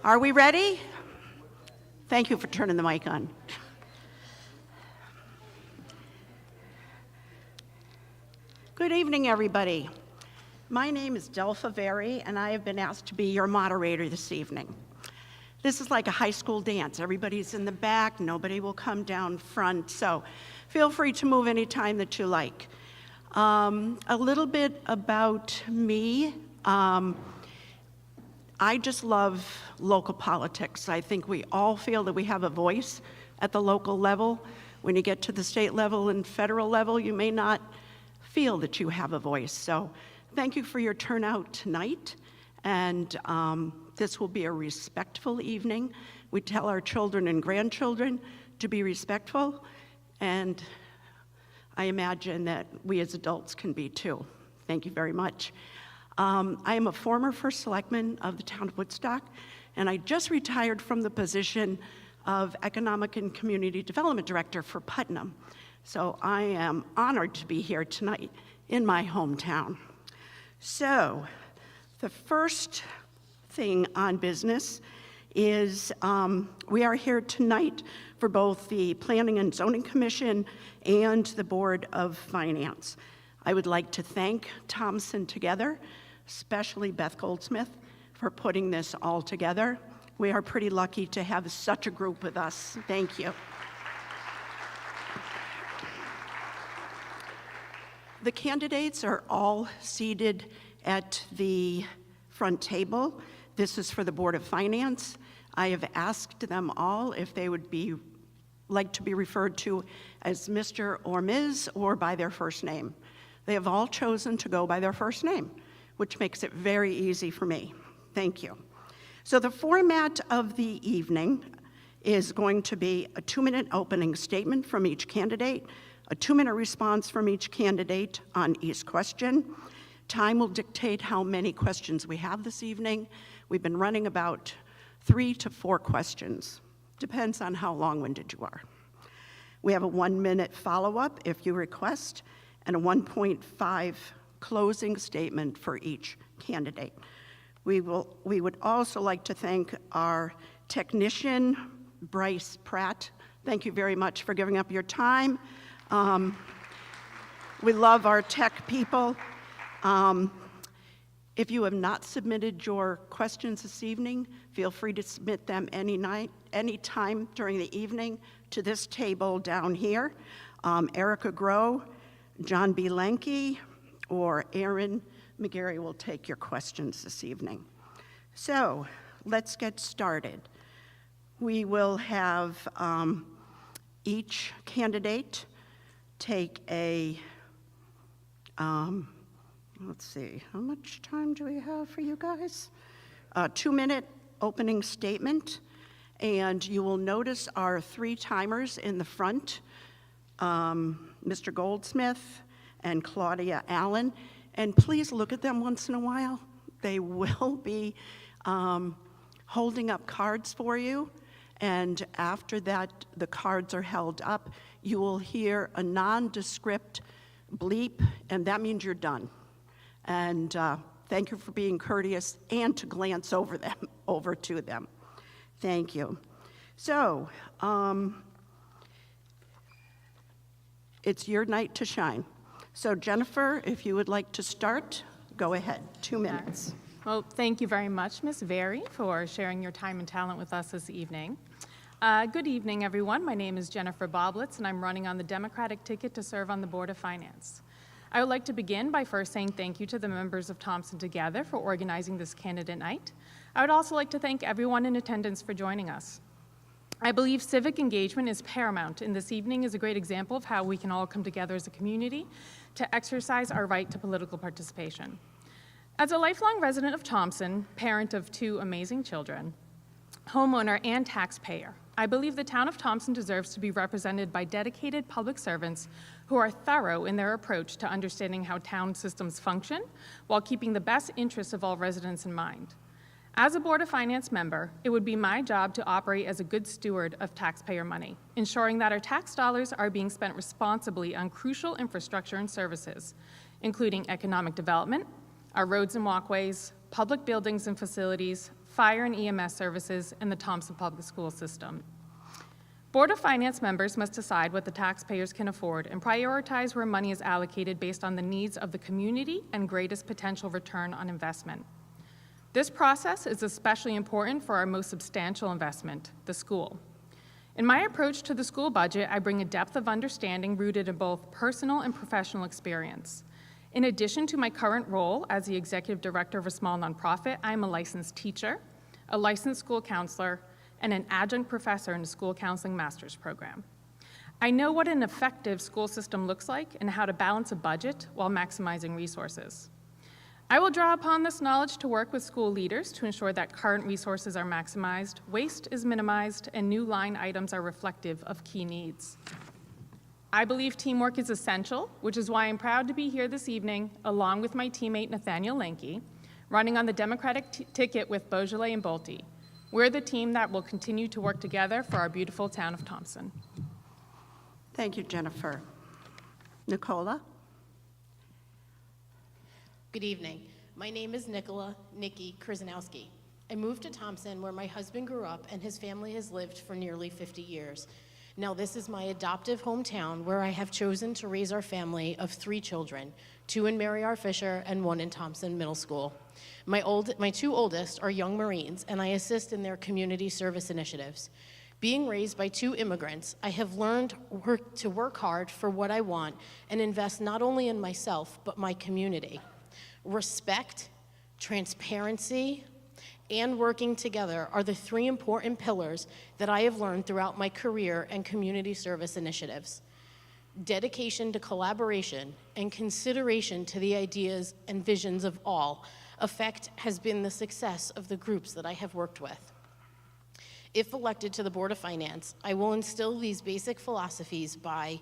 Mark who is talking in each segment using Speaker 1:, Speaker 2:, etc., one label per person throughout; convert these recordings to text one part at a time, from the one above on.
Speaker 1: Are we ready? Thank you for turning the mic on. Good evening, everybody. My name is Delpha Very, and I have been asked to be your moderator this evening. This is like a high school dance. Everybody's in the back, nobody will come down front, so feel free to move anytime that you like. A little bit about me. I just love local politics. I think we all feel that we have a voice at the local level. When you get to the state level and federal level, you may not feel that you have a voice. So thank you for your turnout tonight. And this will be a respectful evening. We tell our children and grandchildren to be respectful, and I imagine that we as adults can be too. Thank you very much. I am a former first selectman of the town of Woodstock, and I just retired from the position of Economic and Community Development Director for Putnam. So I am honored to be here tonight in my hometown. So the first thing on business is we are here tonight for both the Planning and Zoning Commission and the Board of Finance. I would like to thank Thompson Together, especially Beth Goldsmith, for putting this all together. We are pretty lucky to have such a group with us. Thank you. The candidates are all seated at the front table. This is for the Board of Finance. I have asked them all if they would like to be referred to as Mr. or Ms. or by their first name. They have all chosen to go by their first name, which makes it very easy for me. Thank you. So the format of the evening is going to be a 2-minute opening statement from each candidate, a 2-minute response from each candidate on each question. Time will dictate how many questions we have this evening. We've been running about 3 to 4 questions. Depends on how long-winded you are. We have a 1-minute follow-up if you request, and a 1.5 closing statement for each candidate. We would also like to thank our technician, Bryce Pratt. Thank you very much for giving up your time. We love our tech people. If you have not submitted your questions this evening, feel free to submit them any time during the evening to this table down here. Erica Groh, John B. Lanke, or Aaron McGarry will take your questions this evening. So let's get started. We will have each candidate take a let's see, how much time do we have for you guys? A 2-minute opening statement, and you will notice our 3 timers in the front, Mr. Goldsmith and Claudia Allen, and please look at them once in a while. They will be holding up cards for you, and after that, the cards are held up, you will hear a nondescript bleep, and that means you're done. And thank you for being courteous and to glance over to them. Thank you. So, it's your night to shine. So Jennifer, if you would like to start, go ahead, 2 minutes.
Speaker 2: Well, thank you very much, Ms. Very, for sharing your time and talent with us this evening. Good evening, everyone. My name is Jennifer Boblitz, and I'm running on the Democratic ticket to serve on the Board of Finance. I would like to begin by first saying thank you to the members of Thompson Together for organizing this candidate night. I would also like to thank everyone in attendance for joining us. I believe civic engagement is paramount, and this evening is a great example of how we can all come together as a community to exercise our right to political participation. As a lifelong resident of Thompson, parent of 2 amazing children, homeowner and taxpayer, I believe the town of Thompson deserves to be represented by dedicated public servants who are thorough in their approach to understanding how town systems function while keeping the best interests of all residents in mind. As a Board of Finance member, it would be my job to operate as a good steward of taxpayer money, ensuring that our tax dollars are being spent responsibly on crucial infrastructure and services, including economic development, our roads and walkways, public buildings and facilities, fire and EMS services in the Thompson Public School System. Board of Finance members must decide what the taxpayers can afford and prioritize where money is allocated based on the needs of the community and greatest potential return on investment. This process is especially important for our most substantial investment, the school. In my approach to the school budget, I bring a depth of understanding rooted in both personal and professional experience. In addition to my current role as the executive director of a small nonprofit, I am a licensed teacher, a licensed school counselor, and an adjunct professor in the school counseling master's program. I know what an effective school system looks like and how to balance a budget while maximizing resources. I will draw upon this knowledge to work with school leaders to ensure that current resources are maximized, waste is minimized, and new line items are reflective of key needs. I believe teamwork is essential, which is why I'm proud to be here this evening, along with my teammate Nathaniel Lenke, running on the Democratic ticket with Beaujolais and Bolte. We're the team that will continue to work together for our beautiful town of Thompson.
Speaker 1: Thank you, Jennifer. Nicola?
Speaker 3: Good evening. My name is Nikki Krzyzanowski. I moved to Thompson where my husband grew up and his family has lived for nearly 50 years. Now this is my adoptive hometown where I have chosen to raise our family of 3 children, 2 in Mary R. Fisher and 1 in Thompson Middle School. My 2 oldest are young Marines and I assist in their community service initiatives. Being raised by 2 immigrants, I have learned to work hard for what I want and invest not only in myself, but my community. Respect, transparency, and working together are the 3 important pillars that I have learned throughout my career and community service initiatives. Dedication to collaboration and consideration to the ideas and visions of all has been the success of the groups that I have worked with. If elected to the Board of Finance, I will instill these basic philosophies by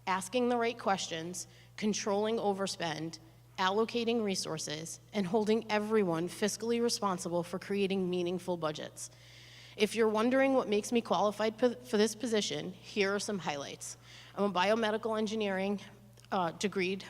Speaker 3: asking the right questions, controlling overspend, allocating resources, and holding everyone fiscally responsible for creating meaningful budgets. If you're wondering what makes me qualified for this position, here are some highlights. I'm a biomedical engineering degreed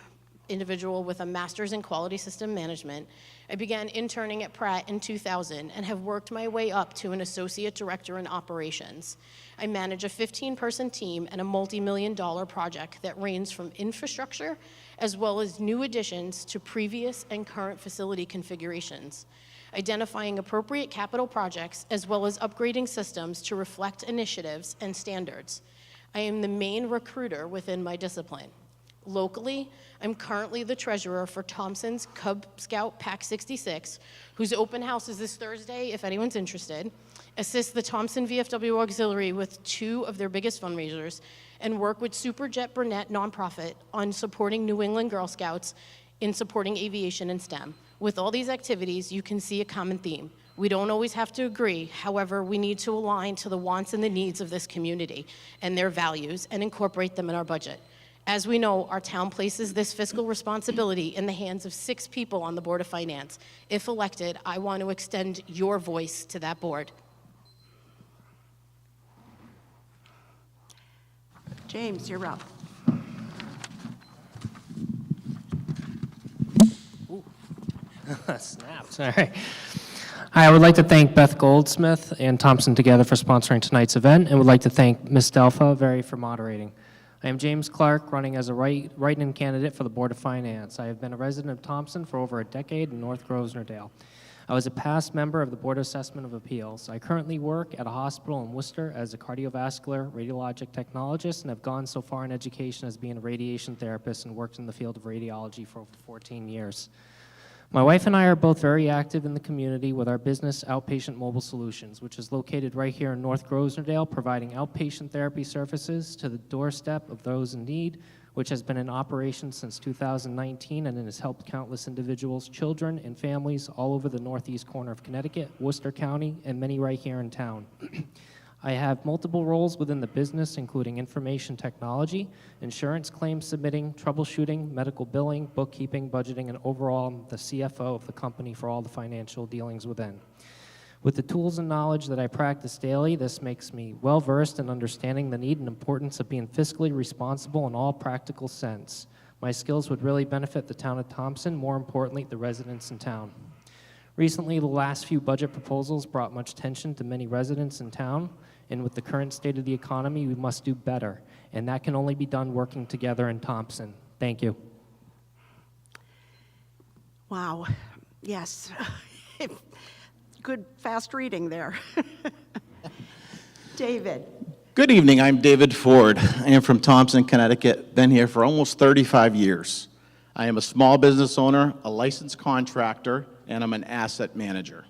Speaker 3: individual with a master's in quality system management. I began interning at Pratt in 2000 and have worked my way up to an associate director in operations. I manage a 15-person team and a multi-million-dollar project that ranges from infrastructure as well as new additions to previous and current facility configurations, identifying appropriate capital projects as well as upgrading systems to reflect initiatives and standards. I am the main recruiter within my discipline. Locally, I'm currently the treasurer for Thompson's Cub Scout Pack 66, whose open house is this Thursday, if anyone's interested, assist the Thompson VFW Auxiliary with 2 of their biggest fundraisers, and work with Superjet Burnett nonprofit on supporting New England Girl Scouts in supporting aviation and STEM. With all these activities, you can see a common theme. We don't always have to agree. However, we need to align to the wants and the needs of this community and their values and incorporate them in our budget. As we know, our town places this fiscal responsibility in the hands of 6 people on the Board of Finance. If elected, I want to extend your voice to that board.
Speaker 1: James, you're up.
Speaker 4: Snapped. All right. Hi, I would like to thank Beth Goldsmith and Thompson Together for sponsoring tonight's event, and would like to thank Ms. Delfa Very for moderating. I am James Clark, running as a write-in candidate for the Board of Finance. I have been a resident of Thompson for over a decade in North Grosvenordale. I was a past member of the Board of Assessment of Appeals. I currently work at a hospital in Worcester as a cardiovascular radiologic technologist and have gone so far in education as being a radiation therapist and worked in the field of radiology for over 14 years. My wife and I are both very active in the community with our business, Outpatient Mobile Solutions, which is located right here in North Grosvenordale, providing outpatient therapy services to the doorstep of those in need, which has been in operation since 2019 and has helped countless individuals, children, and families all over the northeast corner of Connecticut, Worcester County, and many right here in town. I have multiple roles within the business, including information technology, insurance claims submitting, troubleshooting, medical billing, bookkeeping, budgeting, and overall I'm the CFO of the company for all the financial dealings within. With the tools and knowledge that I practice daily, this makes me well-versed in understanding the need and importance of being fiscally responsible in all practical sense. My skills would really benefit the town of Thompson, more importantly, the residents in town. Recently, the last few budget proposals brought much tension to many residents in town, and with the current state of the economy, we must do better, and that can only be done working together in Thompson. Thank you.
Speaker 1: Wow, yes. Good, fast reading there. David.
Speaker 5: Good evening, I'm David Ford. I am from Thompson, Connecticut, been here for almost 35 years. I am a small business owner, a licensed contractor, and I'm an asset manager.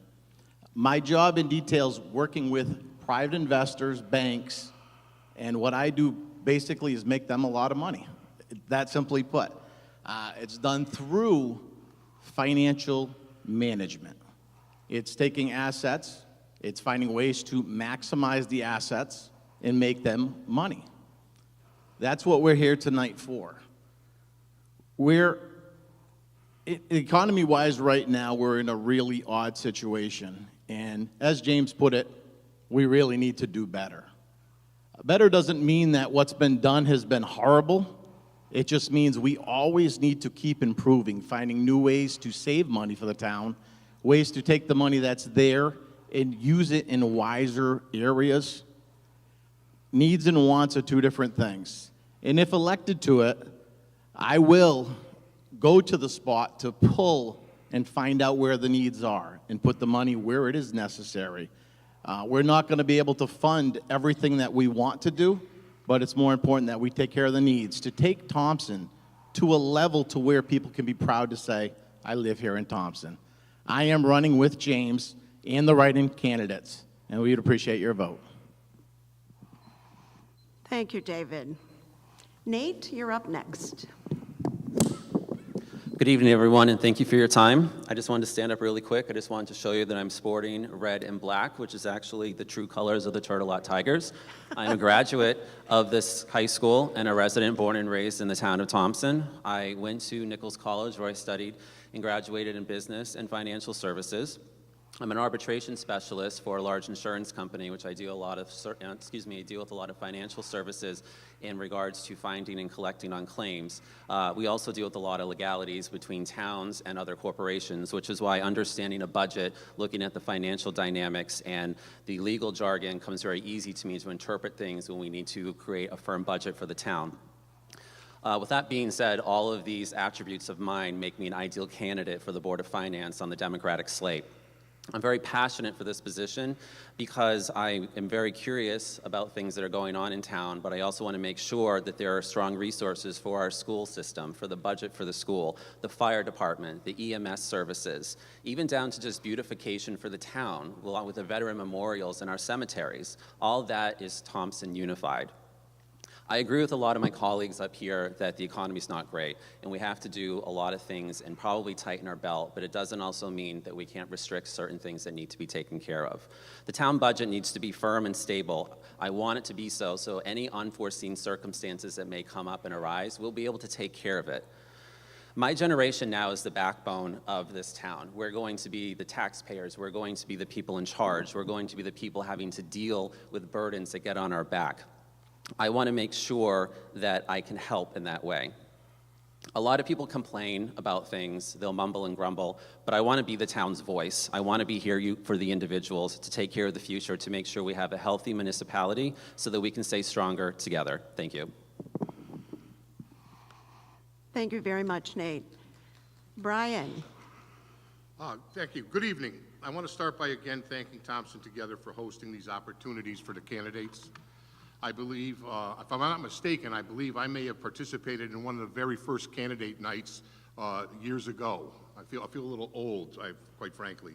Speaker 5: My job entails working with private investors, banks, and what I do basically is make them a lot of money. That simply put. It's done through financial management. It's taking assets, it's finding ways to maximize the assets and make them money. That's what we're here tonight for. Economy-wise right now, we're in a really odd situation. And as James put it, we really need to do better. Better doesn't mean that what's been done has been horrible. It just means we always need to keep improving, finding new ways to save money for the town, ways to take the money that's there and use it in wiser areas. Needs and wants are two different things. And if elected to it, I will go to the spot to pull and find out where the needs are and put the money where it is necessary. We're not going to be able to fund everything that we want to do, but it's more important that we take care of the needs to take Thompson to a level to where people can be proud to say, I live here in Thompson. I am running with James and the write-in candidates, and we would appreciate your vote.
Speaker 1: Thank you, David. Nate, you're up next.
Speaker 6: Good evening, everyone, and thank you for your time. I just wanted to stand up really quick. I just wanted to show you that I'm sporting red and black, which is actually the true colors of the Turtle Lot Tigers. I'm a graduate of this high school and a resident born and raised in the town of Thompson. I went to Nichols College, where I studied and graduated in business and financial services. I'm an arbitration specialist for a large insurance company, which I do a lot of, deal with a lot of financial services in regards to finding and collecting on claims. We also deal with a lot of legalities between towns and other corporations, which is why understanding a budget, looking at the financial dynamics and the legal jargon comes very easy to me to interpret things when we need to create a firm budget for the town. With that being said, all of these attributes of mine make me an ideal candidate for the Board of Finance on the Democratic slate. I'm very passionate for this position because I am very curious about things that are going on in town, but I also want to make sure that there are strong resources for our school system, for the budget for the school, the fire department, the EMS services, even down to just beautification for the town, along with the veteran memorials and our cemeteries. All that is Thompson unified. I agree with a lot of my colleagues up here that the economy is not great, and we have to do a lot of things and probably tighten our belt, but it doesn't also mean that we can't restrict certain things that need to be taken care of. The town budget needs to be firm and stable. I want it to be so any unforeseen circumstances that may come up and arise, we'll be able to take care of it. My generation now is the backbone of this town. We're going to be the taxpayers. We're going to be the people in charge. We're going to be the people having to deal with burdens that get on our back. I want to make sure that I can help in that way. A lot of people complain about things, they'll mumble and grumble, but I want to be the town's voice. I want to be here for the individuals, to take care of the future, to make sure we have a healthy municipality so that we can stay stronger together. Thank you.
Speaker 1: Thank you very much, Nate. Brian.
Speaker 7: Thank you. Good evening. I want to start by again thanking Thompson Together for hosting these opportunities for the candidates. I believe, if I'm not mistaken, I believe I may have participated in one of the very first candidate nights years ago. I feel a little old, quite frankly.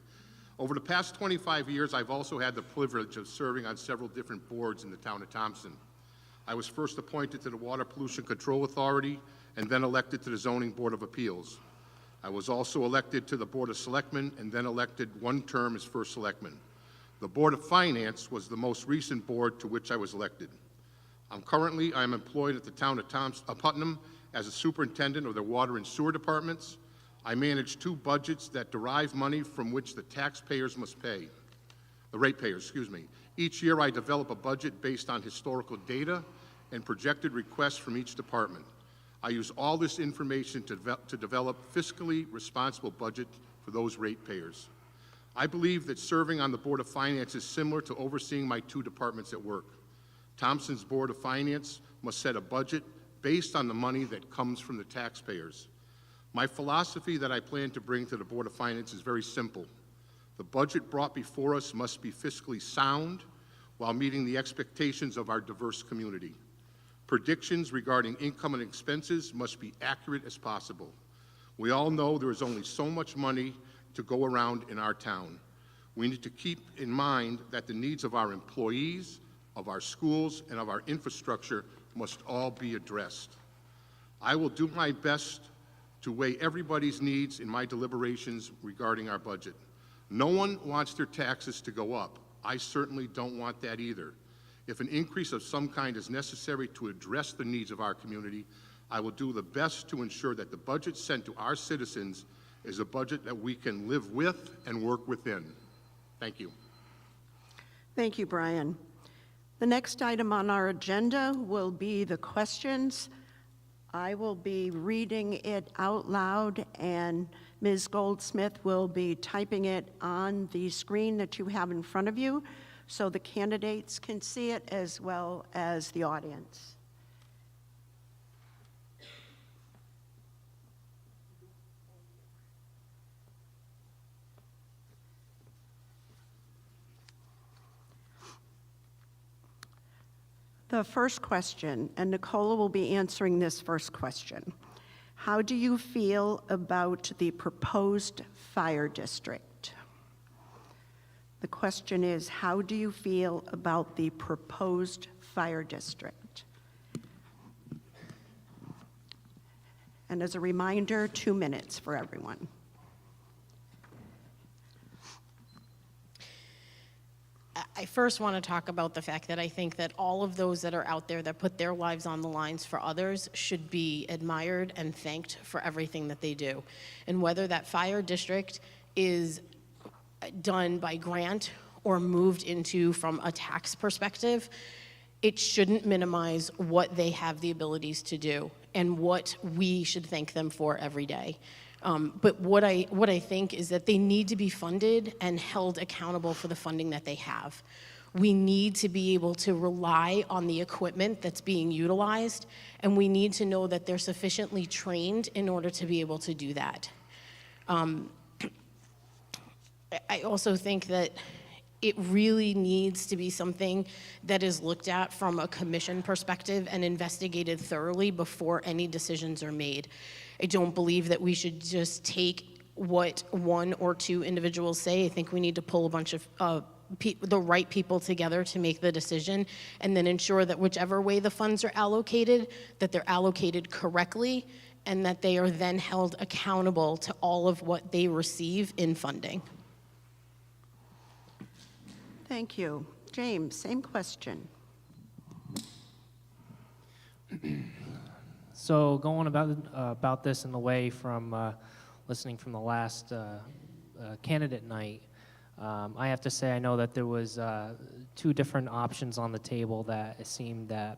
Speaker 7: Over the past 25 years, I've also had the privilege of serving on several different boards in the town of Thompson. I was first appointed to the Water Pollution Control Authority and then elected to the Zoning Board of Appeals. I was also elected to the Board of Selectmen and then elected one term as first selectman. The Board of Finance was the most recent board to which I was elected. Currently, I am employed at the town of Putnam as a superintendent of their water and sewer departments. I manage two budgets that derive money from which the taxpayers must pay, the ratepayers, excuse me. Each year, I develop a budget based on historical data and projected requests from each department. I use all this information to develop fiscally responsible budget for those ratepayers. I believe that serving on the Board of Finance is similar to overseeing my two departments at work. Thompson's Board of Finance must set a budget based on the money that comes from the taxpayers. My philosophy that I plan to bring to the Board of Finance is very simple. The budget brought before us must be fiscally sound while meeting the expectations of our diverse community. Predictions regarding income and expenses must be accurate as possible. We all know there is only so much money to go around in our town. We need to keep in mind that the needs of our employees, of our schools, and of our infrastructure must all be addressed. I will do my best to weigh everybody's needs in my deliberations regarding our budget. No one wants their taxes to go up. I certainly don't want that either. If an increase of some kind is necessary to address the needs of our community, I will do the best to ensure that the budget sent to our citizens is a budget that we can live with and work within. Thank you.
Speaker 1: Thank you, Brian. The next item on our agenda will be the questions. I will be reading it out loud, and Ms. Goldsmith will be typing it on the screen that you have in front of you so the candidates can see it as well as the audience. The first question, and Nicola will be answering this first question. How do you feel about the proposed fire district? The question is, how do you feel about the proposed fire district? And as a reminder, 2 minutes for everyone.
Speaker 3: I first want to talk about the fact that I think that all of those that are out there that put their lives on the lines for others should be admired and thanked for everything that they do. And whether that fire district is done by grant or moved into from a tax perspective, it shouldn't minimize what they have the abilities to do and what we should thank them for every day. But what I think is that they need to be funded and held accountable for the funding that they have. We need to be able to rely on the equipment that's being utilized, and we need to know that they're sufficiently trained in order to be able to do that. I also think that it really needs to be something that is looked at from a commission perspective and investigated thoroughly before any decisions are made. I don't believe that we should just take what one or two individuals say. I think we need to pull a bunch of the right people together to make the decision, and then ensure that whichever way the funds are allocated, that they're allocated correctly, and that they are then held accountable to all of what they receive in funding.
Speaker 1: Thank you. James, same question.
Speaker 4: So going about this in the way from listening from the last candidate night, I have to say I know that there was 2 different options on the table that it seemed that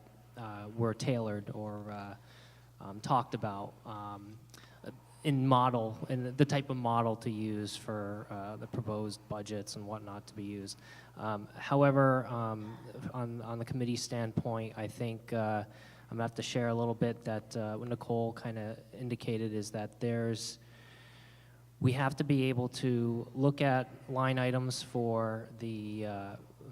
Speaker 4: were tailored or talked about in the type of model to use for the proposed budgets and whatnot to be used. However, on the committee standpoint, I think I'm going to have to share a little bit that what Nicole kind of indicated is that we have to be able to look at line items for the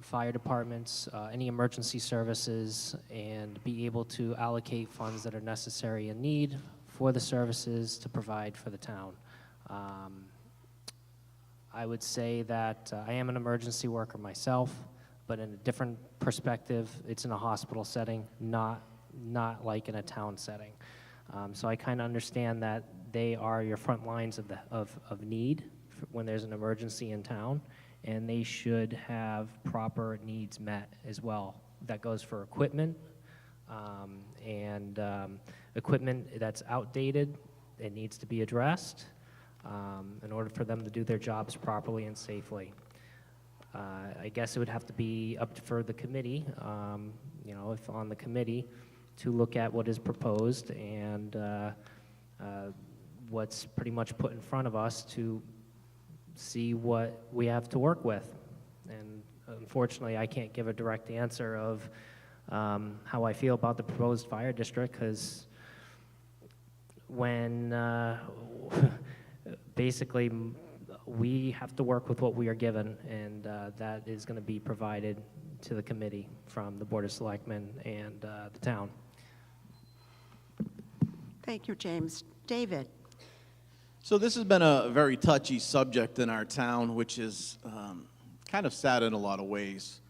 Speaker 4: fire departments, any emergency services, and be able to allocate funds that are necessary and need for the services to provide for the town. I would say that I am an emergency worker myself, but in a different perspective, it's in a hospital setting, not like in a town setting. So I kind of understand that they are your front lines of need when there's an emergency in town, and they should have proper needs met as well. That goes for equipment, and equipment that's outdated, it needs to be addressed in order for them to do their jobs properly and safely. I guess it would have to be up for the committee, if on the committee, to look at what is proposed and what's pretty much put in front of us to see what we have to work with. And unfortunately, I can't give a direct answer of how I feel about the proposed fire district, because when basically we have to work with what we are given, and that is going to be provided to the committee from the Board of Selectmen and the town.
Speaker 1: Thank you, James. David?
Speaker 5: So this has been a very touchy subject in our town, which is kind of sad in a lot of ways.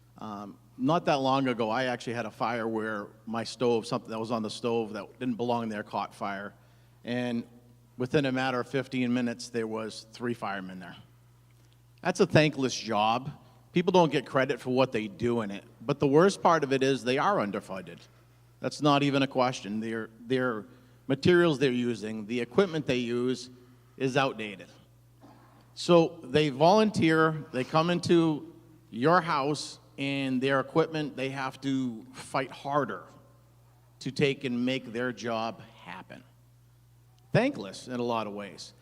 Speaker 5: Not that long ago, I actually had a fire where my stove, something that was on the stove that didn't belong there, caught fire. And within a matter of 15 minutes, there was 3 firemen there. That's a thankless job. People don't get credit for what they do in it. But the worst part of it is they are underfunded. That's not even a question. Their materials they're using, the equipment they use is outdated. So they volunteer, they come into your house, and their equipment, they have to fight harder to take and make their job happen. Thankless in a lot of ways.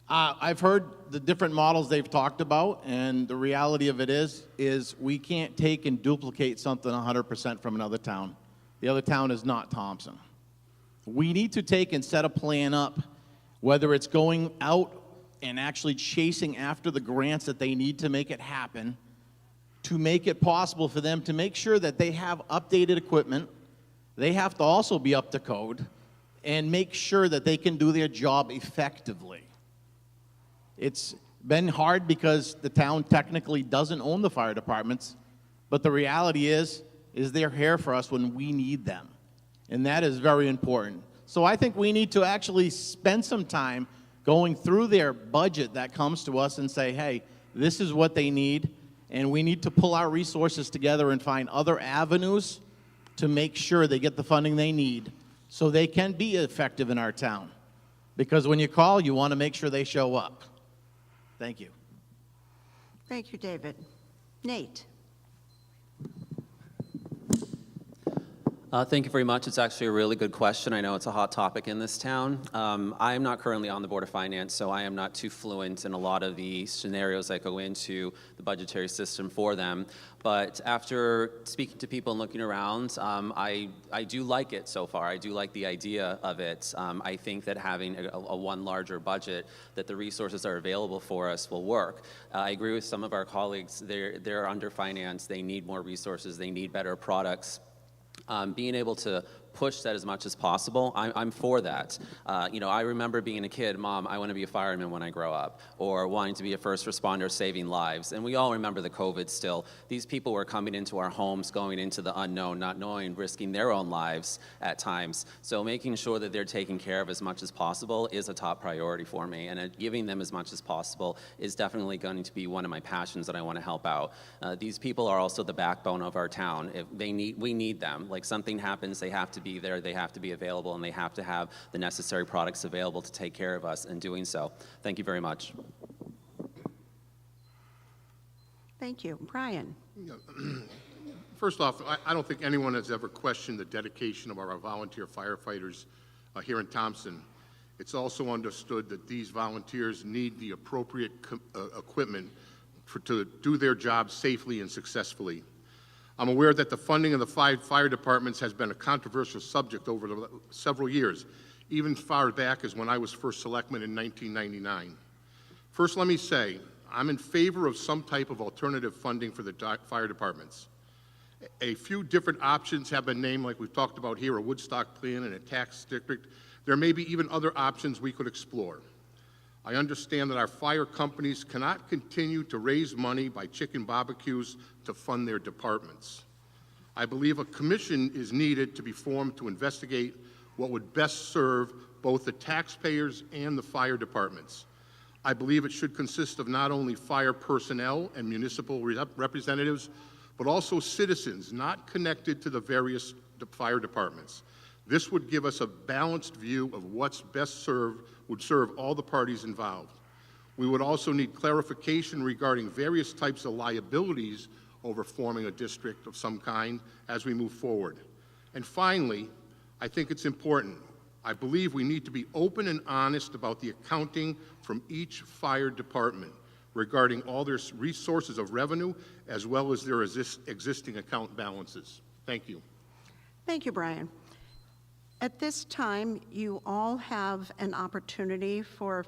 Speaker 5: I've heard the different models they've talked about, and the reality of it is we can't take and duplicate something 100% from another town. The other town is not Thompson. We need to take and set a plan up, whether it's going out and actually chasing after the grants that they need to make it happen, to make it possible for them to make sure that they have updated equipment. They have to also be up to code and make sure that they can do their job effectively. It's been hard because the town technically doesn't own the fire departments, but the reality is they're here for us when we need them, and that is very important. So I think we need to actually spend some time going through their budget that comes to us and say, hey, this is what they need, and we need to pull our resources together and find other avenues to make sure they get the funding they need so they can be effective in our town. Because when you call, you want to make sure they show up. Thank you.
Speaker 1: Thank you, David. Nate?
Speaker 6: Thank you very much. It's actually a really good question. I know it's a hot topic in this town. I am not currently on the Board of Finance, so I am not too fluent in a lot of the scenarios that go into the budgetary system for them. But after speaking to people and looking around, I do like it so far. I do like the idea of it. I think that having a one larger budget, that the resources are available for us will work. I agree with some of our colleagues. They're under-financed. They need more resources. They need better products. Being able to push that as much as possible, I'm for that. I remember being a kid, Mom, I want to be a fireman when I grow up, or wanting to be a first responder saving lives. And we all remember the COVID still. These people were coming into our homes, going into the unknown, not knowing, risking their own lives at times. So making sure that they're taken care of as much as possible is a top priority for me. And giving them as much as possible is definitely going to be one of my passions that I want to help out. These people are also the backbone of our town. We need them. Like something happens, they have to be there, they have to be available, and they have to have the necessary products available to take care of us in doing so. Thank you very much.
Speaker 1: Thank you. Brian?
Speaker 7: First off, I don't think anyone has ever questioned the dedication of our volunteer firefighters here in Thompson. It's also understood that these volunteers need the appropriate equipment to do their job safely and successfully. I'm aware that the funding of the 5 fire departments has been a controversial subject over several years, even far back as when I was first selectman in 1999. First, let me say, I'm in favor of some type of alternative funding for the fire departments. A few different options have been named, like we've talked about here, a Woodstock plan and a tax district. There may be even other options we could explore. I understand that our fire companies cannot continue to raise money by chicken barbecues to fund their departments. I believe a commission is needed to be formed to investigate what would best serve both the taxpayers and the fire departments. I believe it should consist of not only fire personnel and municipal representatives, but also citizens not connected to the various fire departments. This would give us a balanced view of what's best would serve all the parties involved. We would also need clarification regarding various types of liabilities over forming a district of some kind as we move forward. And finally, I think it's important. I believe we need to be open and honest about the accounting from each fire department. regarding all their resources of revenue as well as their existing account balances. Thank you.
Speaker 1: Thank you, Brian. At this time, you all have an opportunity for...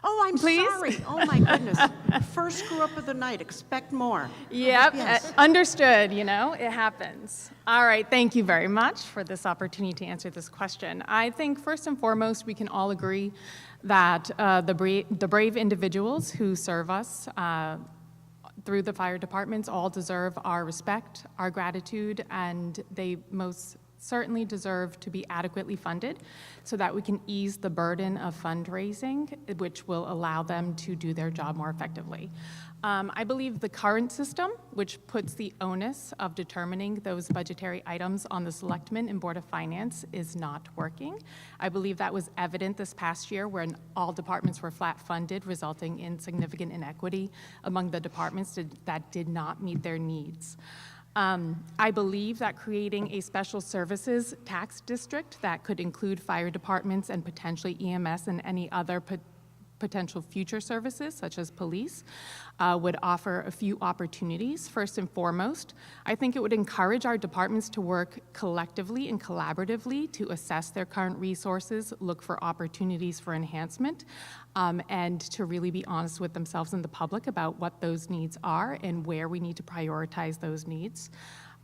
Speaker 1: Oh, I'm
Speaker 2: Please?
Speaker 1: sorry. Oh, my goodness. First screw up of the night. Expect more.
Speaker 2: Yep,
Speaker 1: Yes.
Speaker 2: understood, it happens. All right, thank you very much for this opportunity to answer this question. I think first and foremost, we can all agree that the brave individuals who serve us through the fire departments all deserve our respect, our gratitude, and they most certainly deserve to be adequately funded so that we can ease the burden of fundraising, which will allow them to do their job more effectively. I believe the current system, which puts the onus of determining those budgetary items on the Selectmen and Board of Finance, is not working. I believe that was evident this past year when all departments were flat funded, resulting in significant inequity among the departments that did not meet their needs. I believe that creating a special services tax district that could include fire departments and potentially EMS and any other potential future services, such as police, would offer a few opportunities. First and foremost, I think it would encourage our departments to work collectively and collaboratively to assess their current resources, look for opportunities for enhancement, and to really be honest with themselves and the public about what those needs are and where we need to prioritize those needs.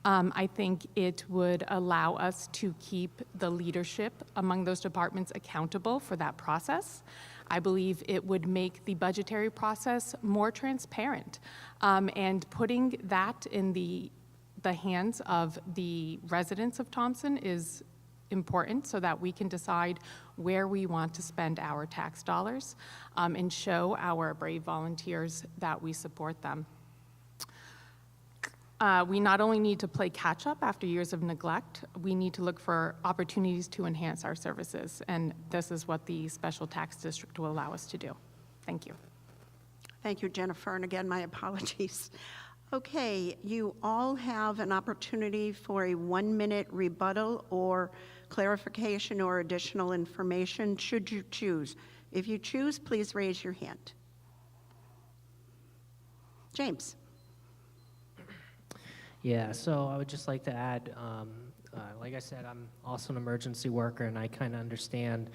Speaker 2: I think it would allow us to keep the leadership among those departments accountable for that process. I believe it would make the budgetary process more transparent, and putting that in the hands of the residents of Thompson is important so that we can decide where we want to spend our tax dollars, and show our brave volunteers that we support them. We not only need to play catch-up after years of neglect, we need to look for opportunities to enhance our services, and this is what the special tax district will allow us to do. Thank you.
Speaker 1: Thank you, Jennifer, and again, my apologies. Okay, you all have an opportunity for a 1-minute rebuttal or clarification or additional information, should you choose. If you choose, please raise your hand. James.
Speaker 4: Yeah, so I would just like to add, like I said, I'm also an emergency worker, and I kind of understand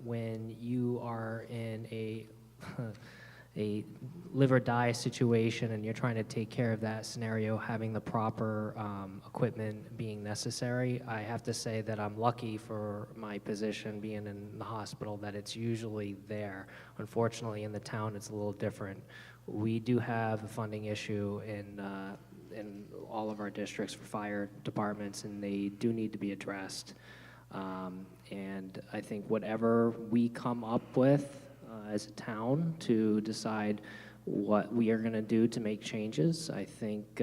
Speaker 4: when you are in a live or die situation and you're trying to take care of that scenario, having the proper equipment being necessary. I have to say that I'm lucky for my position being in the hospital that it's usually there. Unfortunately, in the town, it's a little different. We do have a funding issue in all of our districts for fire departments, and they do need to be addressed. And I think whatever we come up with as a town to decide what we are going to do to make changes, I think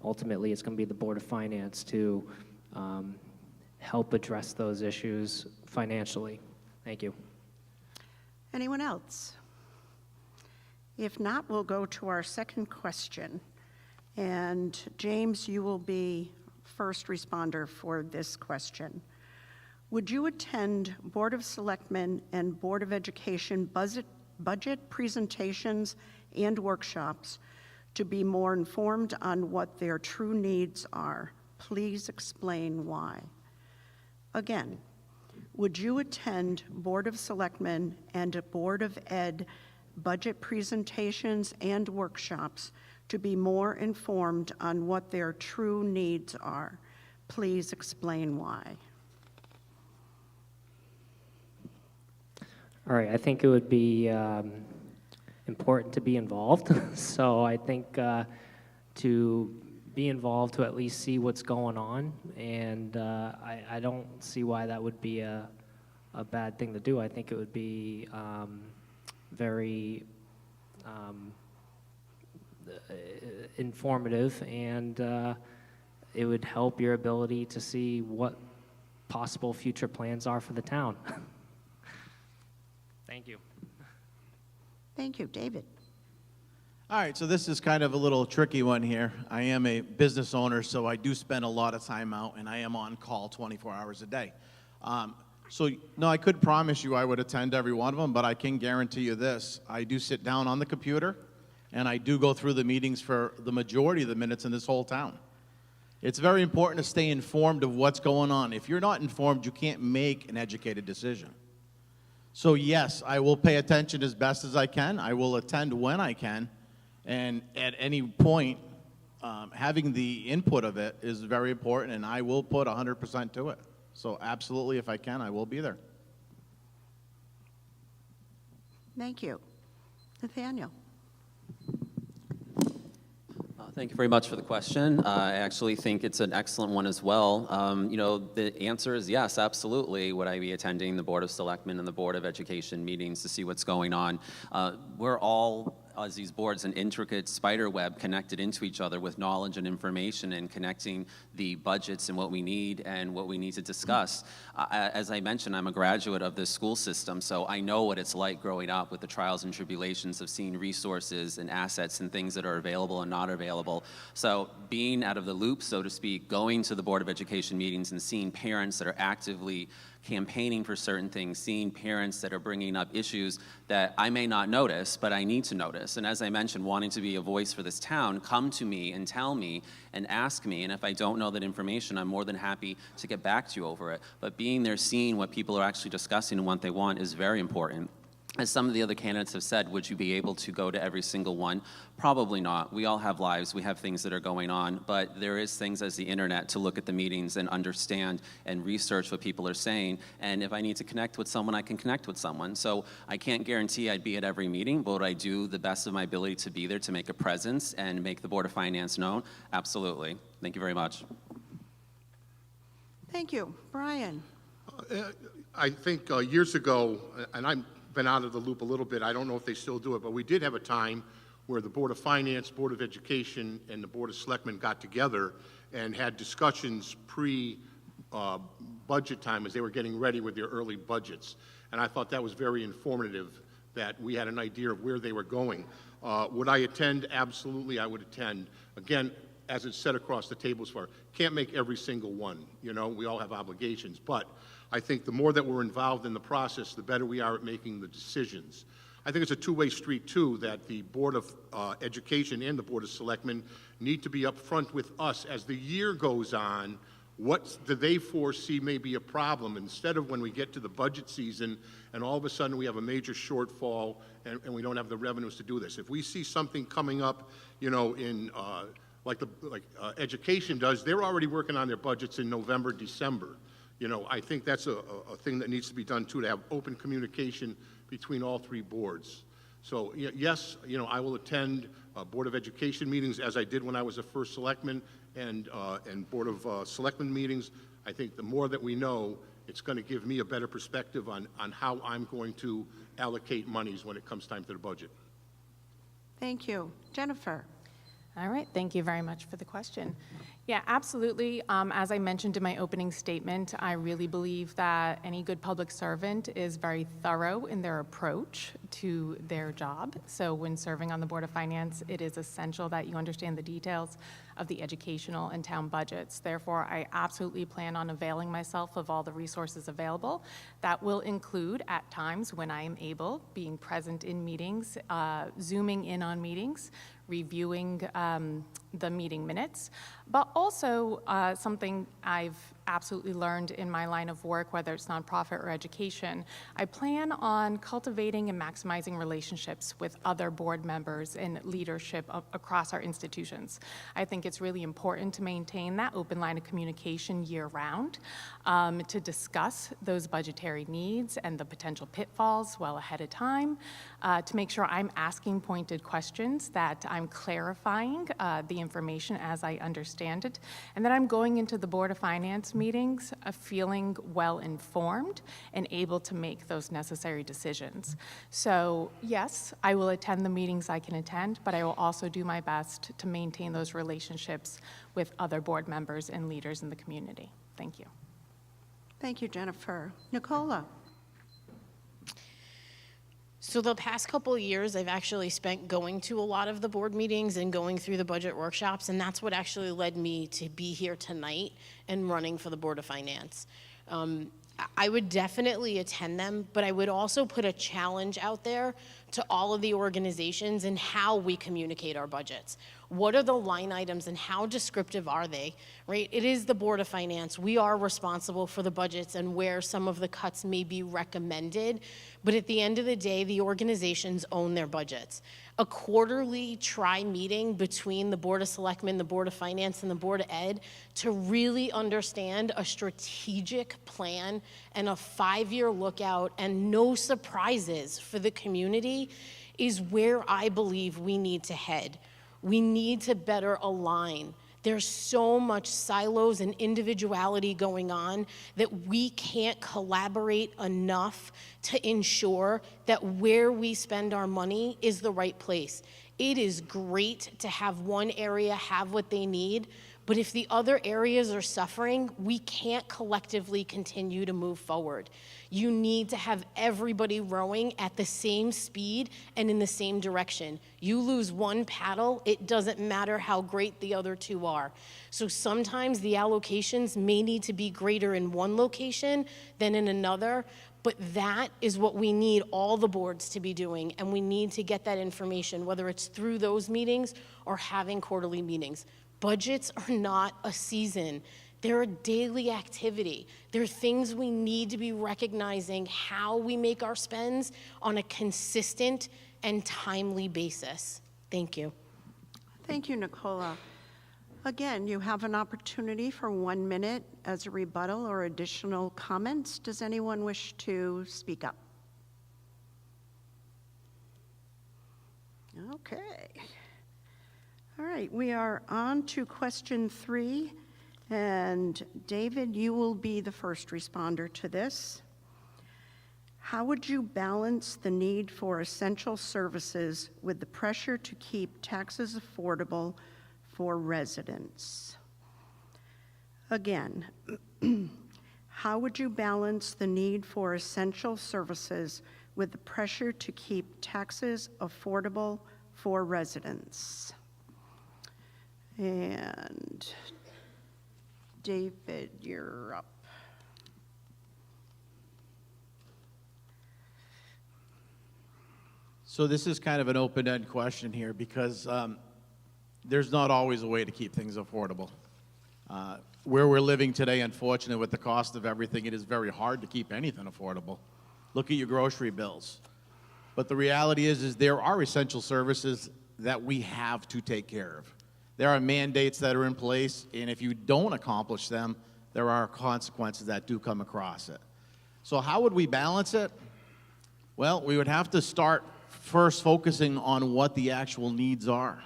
Speaker 4: ultimately it's going to be the Board of Finance to help address those issues financially. Thank you.
Speaker 1: Anyone else? If not, we'll go to our second question. And James, you will be first responder for this question. Would you attend Board of Selectmen and Board of Education budget presentations and workshops to be more informed on what their true needs are? Please explain why. Again, would you attend Board of Selectmen and Board of Ed budget presentations and workshops to be more informed on what their true needs are? Please explain why.
Speaker 4: All right, I think it would be important to be involved. So I think to be involved, to at least see what's going on, and I don't see why that would be a bad thing to do. I think it would be very informative, and it would help your ability to see what possible future plans are for the town. Thank you.
Speaker 1: Thank you, David.
Speaker 5: All right, so this is kind of a little tricky one here. I am a business owner, so I do spend a lot of time out, and I am on call 24 hours a day. So, no, I could promise you I would attend every one of them, but I can guarantee you this. I do sit down on the computer, and I do go through the meetings for the majority of the minutes in this whole town. It's very important to stay informed of what's going on. If you're not informed, you can't make an educated decision. So, yes, I will pay attention as best as I can. I will attend when I can, and at any point, having the input of it is very important, and I will put 100% to it. So absolutely, if I can, I will be there.
Speaker 1: Thank you. Nathaniel?
Speaker 6: Thank you very much for the question. I actually think it's an excellent one as well. The answer is yes, absolutely. Would I be attending the Board of Selectmen and the Board of Education meetings to see what's going on? We're all, as these boards, an intricate spider web connected into each other with knowledge and information and connecting the budgets and what we need to discuss. As I mentioned, I'm a graduate of this school system, so I know what it's like growing up with the trials and tribulations of seeing resources and assets and things that are available and not available. So being out of the loop, so to speak, going to the Board of Education meetings and seeing parents that are actively campaigning for certain things, seeing parents that are bringing up issues that I may not notice, but I need to notice. And as I mentioned, wanting to be a voice for this town, come to me and tell me and ask me. And if I don't know that information, I'm more than happy to get back to you over it. But being there, seeing what people are actually discussing and what they want is very important. As some of the other candidates have said, would you be able to go to every single one? Probably not. We all have lives. We have things that are going on. But there is things as the internet to look at the meetings and understand and research what people are saying. And if I need to connect with someone, I can connect with someone. So I can't guarantee I'd be at every meeting, but would I do the best of my ability to be there to make a presence and make the Board of Finance known? Absolutely. Thank you very much.
Speaker 1: Thank you. Brian?
Speaker 7: I think years ago, and I've been out of the loop a little bit, I don't know if they still do it, but we did have a time where the Board of Finance, Board of Education, and the Board of Selectmen got together and had discussions pre-budget time as they were getting ready with their early budgets. And I thought that was very informative, that we had an idea of where they were going. Would I attend? Absolutely, I would attend. Again, as it's said across the tables for, can't make every single one. You know, we all have obligations, but I think the more that we're involved in the process, the better we are at making the decisions. I think it's a two-way street, too, that the Board of Education and the Board of Selectmen need to be upfront with us as the year goes on. What do they foresee may be a problem, instead of when we get to the budget season and all of a sudden we have a major shortfall and we don't have the revenues to do this. If we see something coming up, you know, in like education does, they're already working on their budgets in November, December. You know, I think that's a thing that needs to be done too, to have open communication between all three boards. So yes, you know, I will attend Board of Education meetings as I did when I was a first selectman, and Board of Selectmen meetings. I think the more that we know, it's going to give me a better perspective on how I'm going to allocate monies when it comes time to the budget.
Speaker 1: Thank you. Jennifer?
Speaker 2: All right, thank you very much for the question. Yeah, absolutely. As I mentioned in my opening statement, I really believe that any good public servant is very thorough in their approach to their job. So when serving on the Board of Finance, it is essential that you understand the details of the educational and town budgets. Therefore, I absolutely plan on availing myself of all the resources available. That will include, at times when I am able, being present in meetings, zooming in on meetings, reviewing the meeting minutes, but also something I've absolutely learned in my line of work, whether it's nonprofit or education, I plan on cultivating and maximizing relationships with other board members and leadership across our institutions. I think it's really important to maintain that open line of communication year-round, to discuss those budgetary needs and the potential pitfalls well ahead of time, to make sure I'm asking pointed questions, that I'm clarifying the information as I understand it, and that I'm going into the Board of Finance meetings feeling well-informed and able to make those necessary decisions. So yes, I will attend the meetings I can attend, but I will also do my best to maintain those relationships with other board members and leaders in the community. Thank you.
Speaker 1: Thank you, Jennifer. Nicola?
Speaker 3: So the past couple of years, I've actually spent going to a lot of the board meetings and going through the budget workshops, and that's what actually led me to be here tonight and running for the Board of Finance. I would definitely attend them, but I would also put a challenge out there to all of the organizations in how we communicate our budgets. What are the line items and how descriptive are they, right? It is the Board of Finance. We are responsible for the budgets and where some of the cuts may be recommended, but at the end of the day, the organizations own their budgets. A quarterly meeting between the Board of Selectmen, the Board of Finance, and the Board of Ed to really understand a strategic plan and a 5-year lookout and no surprises for the community is where I believe we need to head. We need to better align. There's so much silos and individuality going on that we can't collaborate enough to ensure that where we spend our money is the right place. It is great to have one area have what they need, but if the other areas are suffering, we can't collectively continue to move forward. You need to have everybody rowing at the same speed and in the same direction. You lose one paddle, it doesn't matter how great the other two are. So sometimes the allocations may need to be greater in one location than in another, but that is what we need all the boards to be doing, and we need to get that information, whether it's through those meetings or having quarterly meetings. Budgets are not a season. They're a daily activity. They're things we need to be recognizing how we make our spends on a consistent and timely basis. Thank you.
Speaker 1: Thank you, Nicola. Again, you have an opportunity for 1 minute as a rebuttal or additional comments. Does anyone wish to speak up? Okay. All right, we are on to question 3, and David, you will be the first responder to this. How would you balance the need for essential services with the pressure to keep taxes affordable for residents? Again, how would you balance the need for essential services with the pressure to keep taxes affordable for residents? And David, you're up.
Speaker 5: So this is kind of an open-end question here because there's not always a way to keep things affordable. Where we're living today, unfortunately, with the cost of everything, it is very hard to keep anything affordable. Look at your grocery bills. But the reality is there are essential services that we have to take care of. There are mandates that are in place, and if you don't accomplish them, there are consequences that do come across it. So how would we balance it? Well, we would have to start first focusing on what the actual needs are.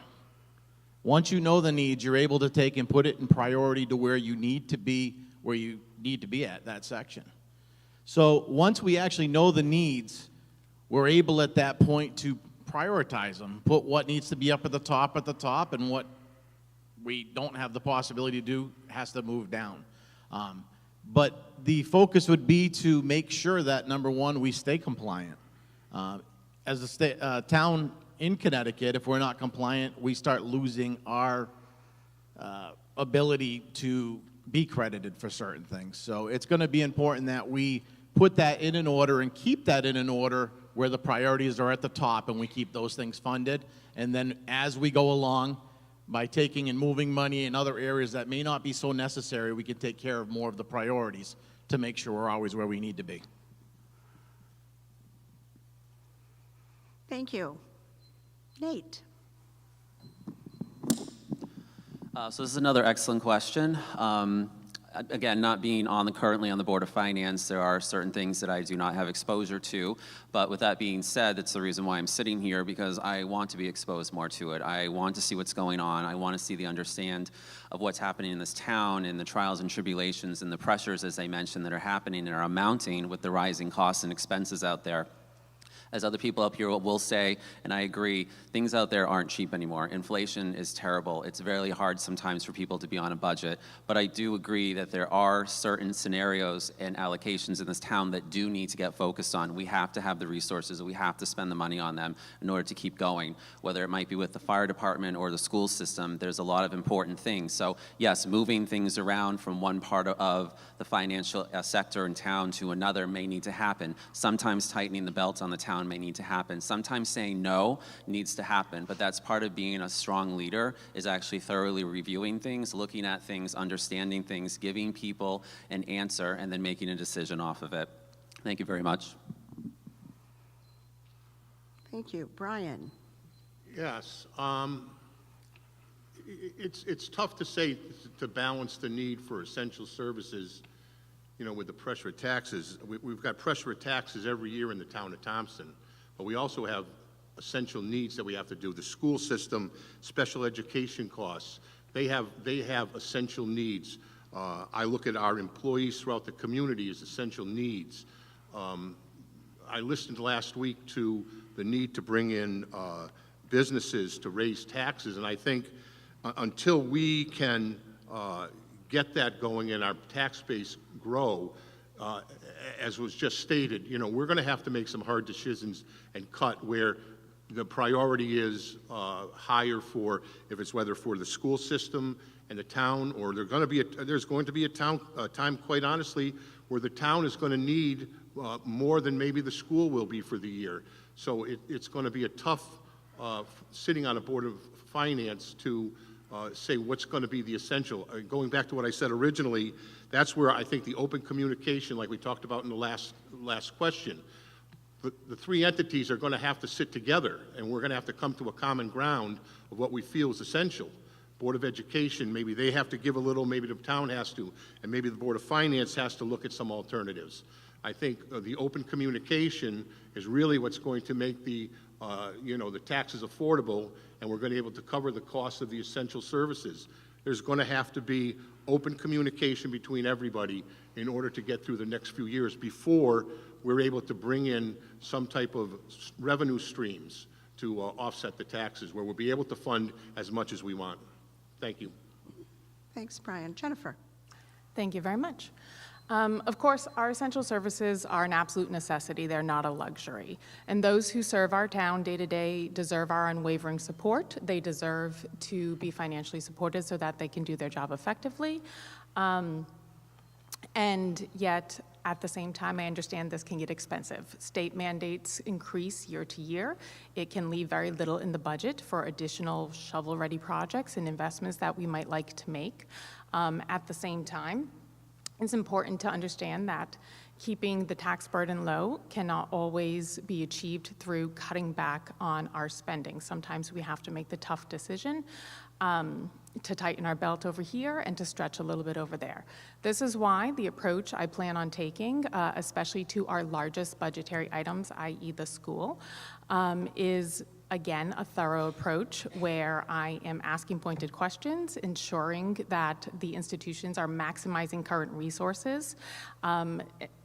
Speaker 5: Once you know the needs, you're able to take and put it in priority to where you need to be at that section. So once we actually know the needs, we're able at that point to prioritize them, put what needs to be up at the top, and what we don't have the possibility to do has to move down. But the focus would be to make sure that, number one, we stay compliant. As a town in Connecticut, if we're not compliant, we start losing our ability to be credited for certain things. So it's going to be important that we put that in an order and keep that in an order where the priorities are at the top and we keep those things funded. And then as we go along, by taking and moving money in other areas that may not be so necessary, we can take care of more of the priorities to make sure we're always where we need to be.
Speaker 1: Thank you. Nate.
Speaker 6: So this is another excellent question. Again, not being currently on the Board of Finance, there are certain things that I do not have exposure to. But with that being said, that's the reason why I'm sitting here, because I want to be exposed more to it. I want to see what's going on. I want to see the understand of what's happening in this town and the trials and tribulations and the pressures, as I mentioned, that are happening and are amounting with the rising costs and expenses out there. As other people up here will say, and I agree, things out there aren't cheap anymore. Inflation is terrible. It's very hard sometimes for people to be on a budget. But I do agree that there are certain scenarios and allocations in this town that do need to get focused on. We have to have the resources, we have to spend the money on them in order to keep going. Whether it might be with the fire department or the school system, there's a lot of important things. So yes, moving things around from one part of the financial sector in town to another may need to happen. Sometimes tightening the belt on the town may need to happen. Sometimes saying no needs to happen, but that's part of being a strong leader, is actually thoroughly reviewing things, looking at things, understanding things, giving people an answer, and then making a decision off of it. Thank you very much.
Speaker 1: Thank you. Brian?
Speaker 7: Yes. It's tough to say to balance the need for essential services, you know, with the pressure of taxes. We've got pressure of taxes every year in the town of Thompson, but we also have essential needs that we have to do. The school system, special education costs, they have essential needs. I look at our employees throughout the community as essential needs. I listened last week to the need to bring in businesses to raise taxes, and I think until we can get that going and our tax base grow, as was just stated, you know, we're going to have to make some hard decisions and cut where the priority is higher for, if it's whether for the school system and the town, or there's going to be a time, quite honestly, where the town is going to need more than maybe the school will be for the year. So it's going to be a tough sitting on a board of finance to say what's going to be the essential. Going back to what I said originally, that's where I think the open communication, like we talked about in the last question, the three entities are going to have to sit together, and we're going to have to come to a common ground of what we feel is essential. Board of Education, maybe they have to give a little, maybe the town has to, and maybe the Board of Finance has to look at some alternatives. I think the open communication is really what's going to make the taxes affordable, and we're going to be able to cover the cost of the essential services. There's going to have to be open communication between everybody in order to get through the next few years before we're able to bring in some type of revenue streams to offset the taxes, where we'll be able to fund as much as we want. Thank you.
Speaker 1: Thanks, Brian. Jennifer?
Speaker 2: Thank you very much. Of course, our essential services are an absolute necessity. They're not a luxury. And those who serve our town day to day deserve our unwavering support. They deserve to be financially supported so that they can do their job effectively. And yet, at the same time, I understand this can get expensive. State mandates increase year to year. It can leave very little in the budget for additional shovel-ready projects and investments that we might like to make. At the same time, it's important to understand that keeping the tax burden low cannot always be achieved through cutting back on our spending. Sometimes we have to make the tough decision to tighten our belt over here and to stretch a little bit over there. This is why the approach I plan on taking, especially to our largest budgetary items, i.e. the school, is again, a thorough approach where I am asking pointed questions, ensuring that the institutions are maximizing current resources,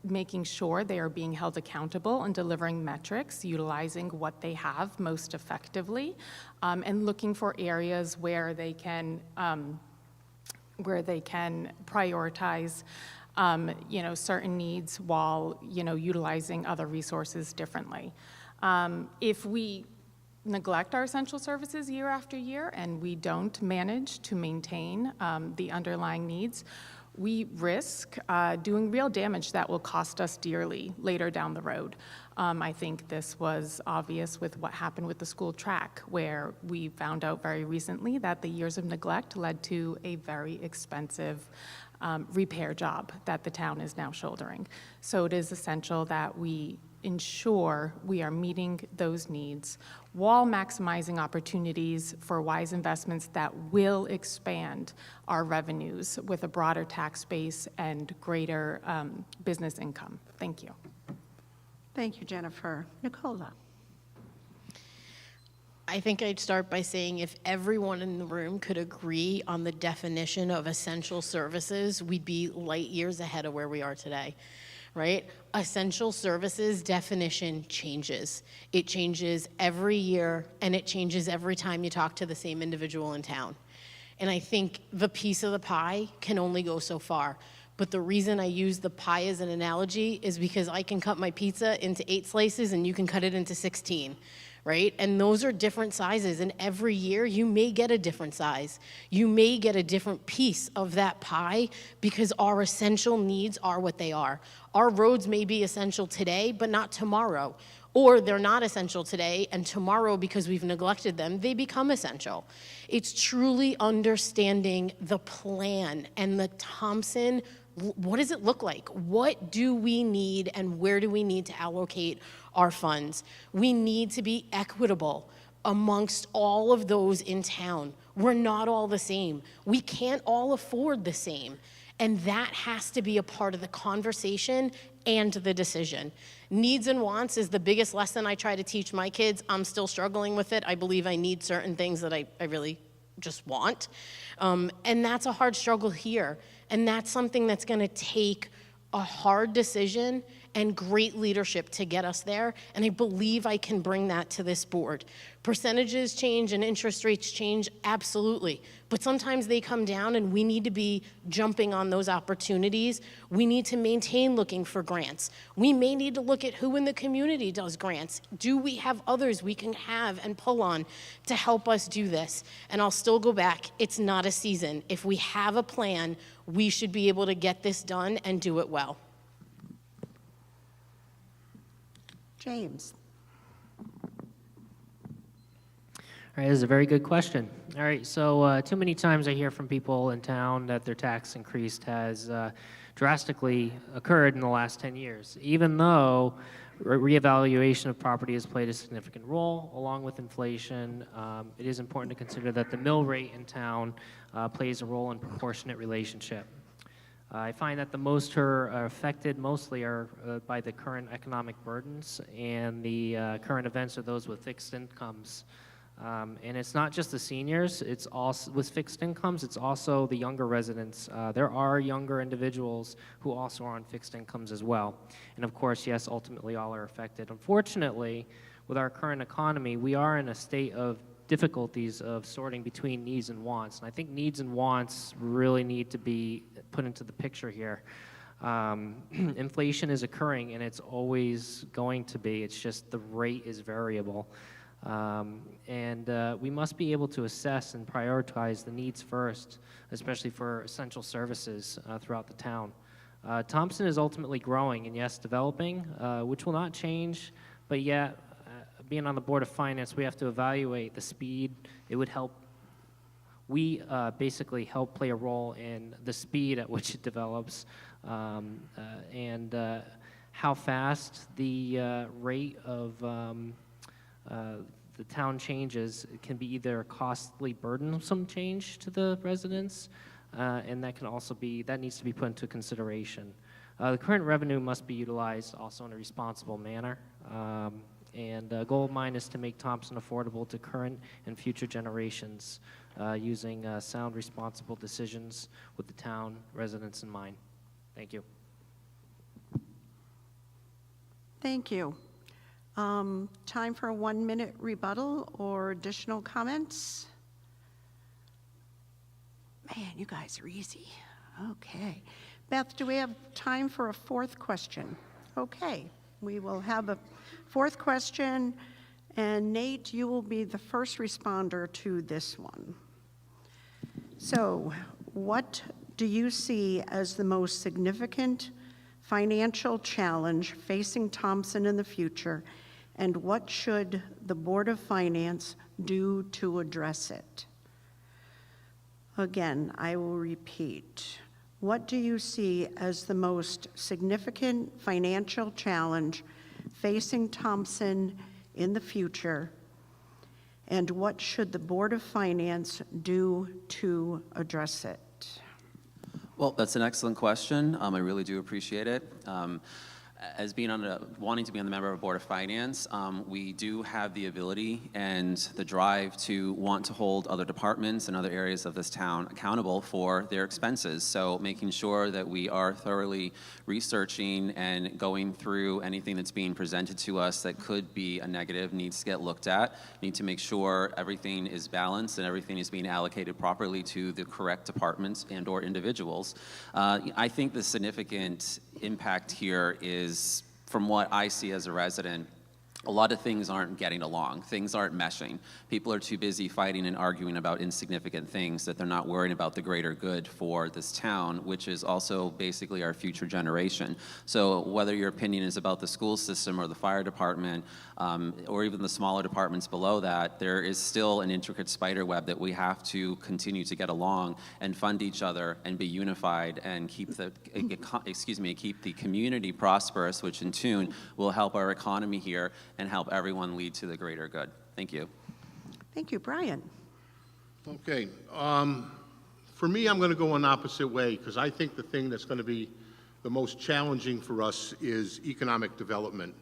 Speaker 2: making sure they are being held accountable and delivering metrics, utilizing what they have most effectively, and looking for areas where they can prioritize certain needs while utilizing other resources differently. If we neglect our essential services year after year and we don't manage to maintain the underlying needs, we risk doing real damage that will cost us dearly later down the road. I think this was obvious with what happened with the school track, where we found out very recently that the years of neglect led to a very expensive repair job that the town is now shouldering. So it is essential that we ensure we are meeting those needs while maximizing opportunities for wise investments that will expand our revenues with a broader tax base and greater business income. Thank you.
Speaker 1: Thank you, Jennifer. Nicola?
Speaker 3: I think I'd start by saying if everyone in the room could agree on the definition of essential services, we'd be light years ahead of where we are today. right? Essential services definition changes. It changes every year, and it changes every time you talk to the same individual in town. And I think the piece of the pie can only go so far. But the reason I use the pie as an analogy is because I can cut my pizza into 8 slices and you can cut it into 16, right? And those are different sizes, and every year you may get a different size. You may get a different piece of that pie because our essential needs are what they are. Our roads may be essential today, but not tomorrow. Or they're not essential today, and tomorrow, because we've neglected them, they become essential. It's truly understanding the plan and the Thompson. What does it look like? What do we need, and where do we need to allocate our funds? We need to be equitable amongst all of those in town. We're not all the same. We can't all afford the same. And that has to be a part of the conversation and the decision. Needs and wants is the biggest lesson I try to teach my kids. I'm still struggling with it. I believe I need certain things that I really just want. And that's a hard struggle here. And that's something that's going to take a hard decision and great leadership to get us there, and I believe I can bring that to this board. Percentages change and interest rates change, absolutely, but sometimes they come down and we need to be jumping on those opportunities. We need to maintain looking for grants. We may need to look at who in the community does grants. Do we have others we can have and pull on to help us do this? And I'll still go back, it's not a season. If we have a plan, we should be able to get this done and do it well.
Speaker 1: James.
Speaker 4: All right, this is a very good question. All right, so too many times I hear from people in town that their tax increase has drastically occurred in the last 10 years, even though reevaluation of property has played a significant role along with inflation. It is important to consider that the mill rate in town plays a role in proportionate relationship. I find that the most are affected mostly are by the current economic burdens, and the current events are those with fixed incomes. And it's not just the seniors, it's also with fixed incomes, it's also the younger residents. There are younger individuals who also are on fixed incomes as well. And of course, yes, ultimately all are affected. Unfortunately, with our current economy, we are in a state of difficulties of sorting between needs and wants. And I think needs and wants really need to be put into the picture here. Inflation is occurring, and it's always going to be. It's just the rate is variable. We must be able to assess and prioritize the needs first, especially for essential services throughout the town. Thompson is ultimately growing and, yes, developing, which will not change, but yet, being on the Board of Finance, we have to evaluate the speed. It would help. We basically help play a role in the speed at which it develops and how fast the rate of the town changes. It can be either a costly, burdensome change to the residents, and that can also be, that needs to be put into consideration. The current revenue must be utilized also in a responsible manner. And the goal of mine is to make Thompson affordable to current and future generations using sound, responsible decisions with the town residents in mind. Thank you.
Speaker 1: Thank you. Time for a 1-minute rebuttal or additional comments? Man, you guys are easy. Okay. Beth, do we have time for a 4th question? Okay. We will have a 4th question, and Nate, you will be the first responder to this one. So, what do you see as the most significant financial challenge facing Thompson in the future, and what should the Board of Finance do to address it? Again, I will repeat. What do you see as the most significant financial challenge facing Thompson in the future, and what should the Board of Finance do to address it?
Speaker 6: Well, that's an excellent question. I really do appreciate it. As wanting to be on the member of Board of Finance, we do have the ability and the drive to want to hold other departments and other areas of this town accountable for their expenses. So making sure that we are thoroughly researching and going through anything that's being presented to us that could be a negative needs to get looked at. Need to make sure everything is balanced and everything is being allocated properly to the correct departments and or individuals. I think the significant impact here is, from what I see as a resident, a lot of things aren't getting along. Things aren't meshing. People are too busy fighting and arguing about insignificant things that they're not worrying about the greater good for this town, which is also basically our future generation. So whether your opinion is about the school system or the fire department, or even the smaller departments below that, there is still an intricate spider web that we have to continue to get along and fund each other and be unified and keep the, keep the community prosperous, which in tune will help our economy here and help everyone lead to the greater good. Thank you.
Speaker 1: Thank you, Brian.
Speaker 7: Okay. For me, I'm going to go an opposite way because I think the thing that's going to be the most challenging for us is economic development.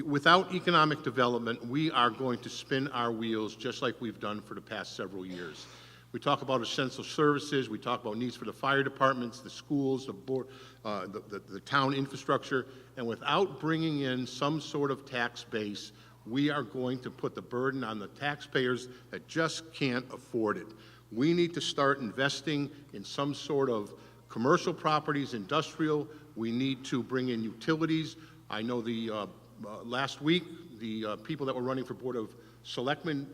Speaker 7: Without economic development, we are going to spin our wheels just like we've done for the past several years. We talk about essential services, we talk about needs for the fire departments, the schools, the board, the town infrastructure, and without bringing in some sort of tax base, we are going to put the burden on the taxpayers that just can't afford it. We need to start investing in some sort of commercial properties, industrial. We need to bring in utilities. I know last week, the people that were running for Board of Selectmen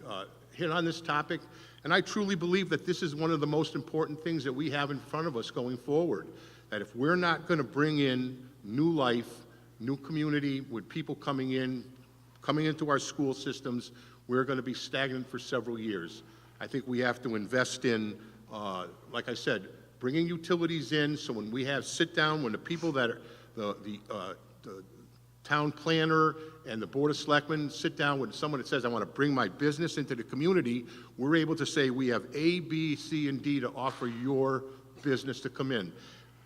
Speaker 7: hit on this topic, and I truly believe that this is one of the most important things that we have in front of us going forward, that if we're not going to bring in new life, new community with people coming into our school systems, we're going to be stagnant for several years. I think we have to invest in, like I said, bringing utilities in, so when we have sit down, when the people that are the town planner and the Board of Selectmen sit down with someone that says, I want to bring my business into the community, we're able to say, we have A, B, C, and D to offer your business to come in.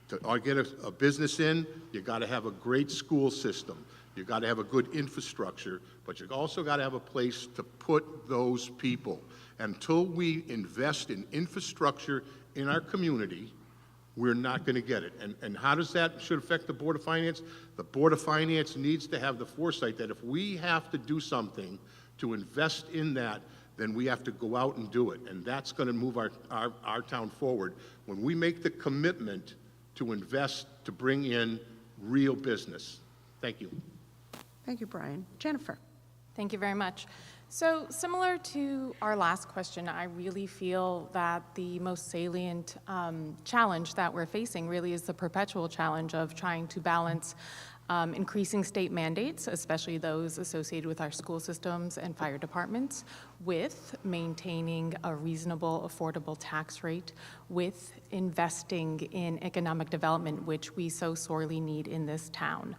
Speaker 7: To get a business in, you got to have a great school system. You got to have a good infrastructure, but you also got to have a place to put those people. Until we invest in infrastructure in our community, we're not going to get it. And how does that should affect the Board of Finance? The Board of Finance needs to have the foresight that if we have to do something to invest in that, then we have to go out and do it. And that's going to move our town forward. When we make the commitment to invest, to bring in real business. Thank you.
Speaker 1: Thank you, Brian. Jennifer.
Speaker 2: Thank you very much. So similar to our last question, I really feel that the most salient challenge that we're facing really is the perpetual challenge of trying to balance increasing state mandates, especially those associated with our school systems and fire departments, with maintaining a reasonable, affordable tax rate, with investing in economic development, which we so sorely need in this town.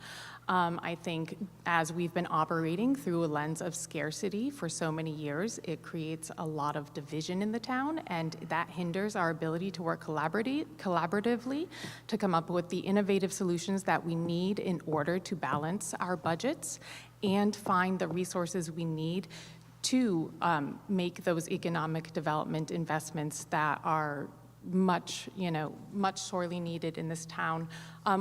Speaker 2: I think as we've been operating through a lens of scarcity for so many years, it creates a lot of division in the town, and that hinders our ability to work collaboratively to come up with the innovative solutions that we need in order to balance our budgets and find the resources we need to make those economic development investments that are much sorely needed in this town.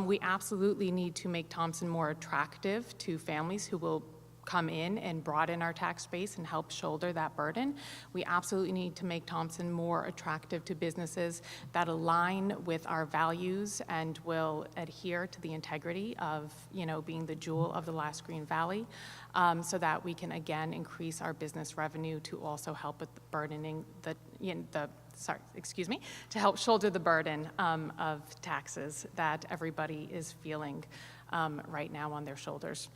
Speaker 2: We absolutely need to make Thompson more attractive to families who will come in and broaden our tax base and help shoulder that burden. We absolutely need to make Thompson more attractive to businesses that align with our values and will adhere to the integrity of, being the jewel of the last Green Valley, so that we can again increase our business revenue to also help with the burdening to help shoulder the burden of taxes that everybody is feeling right now on their shoulders.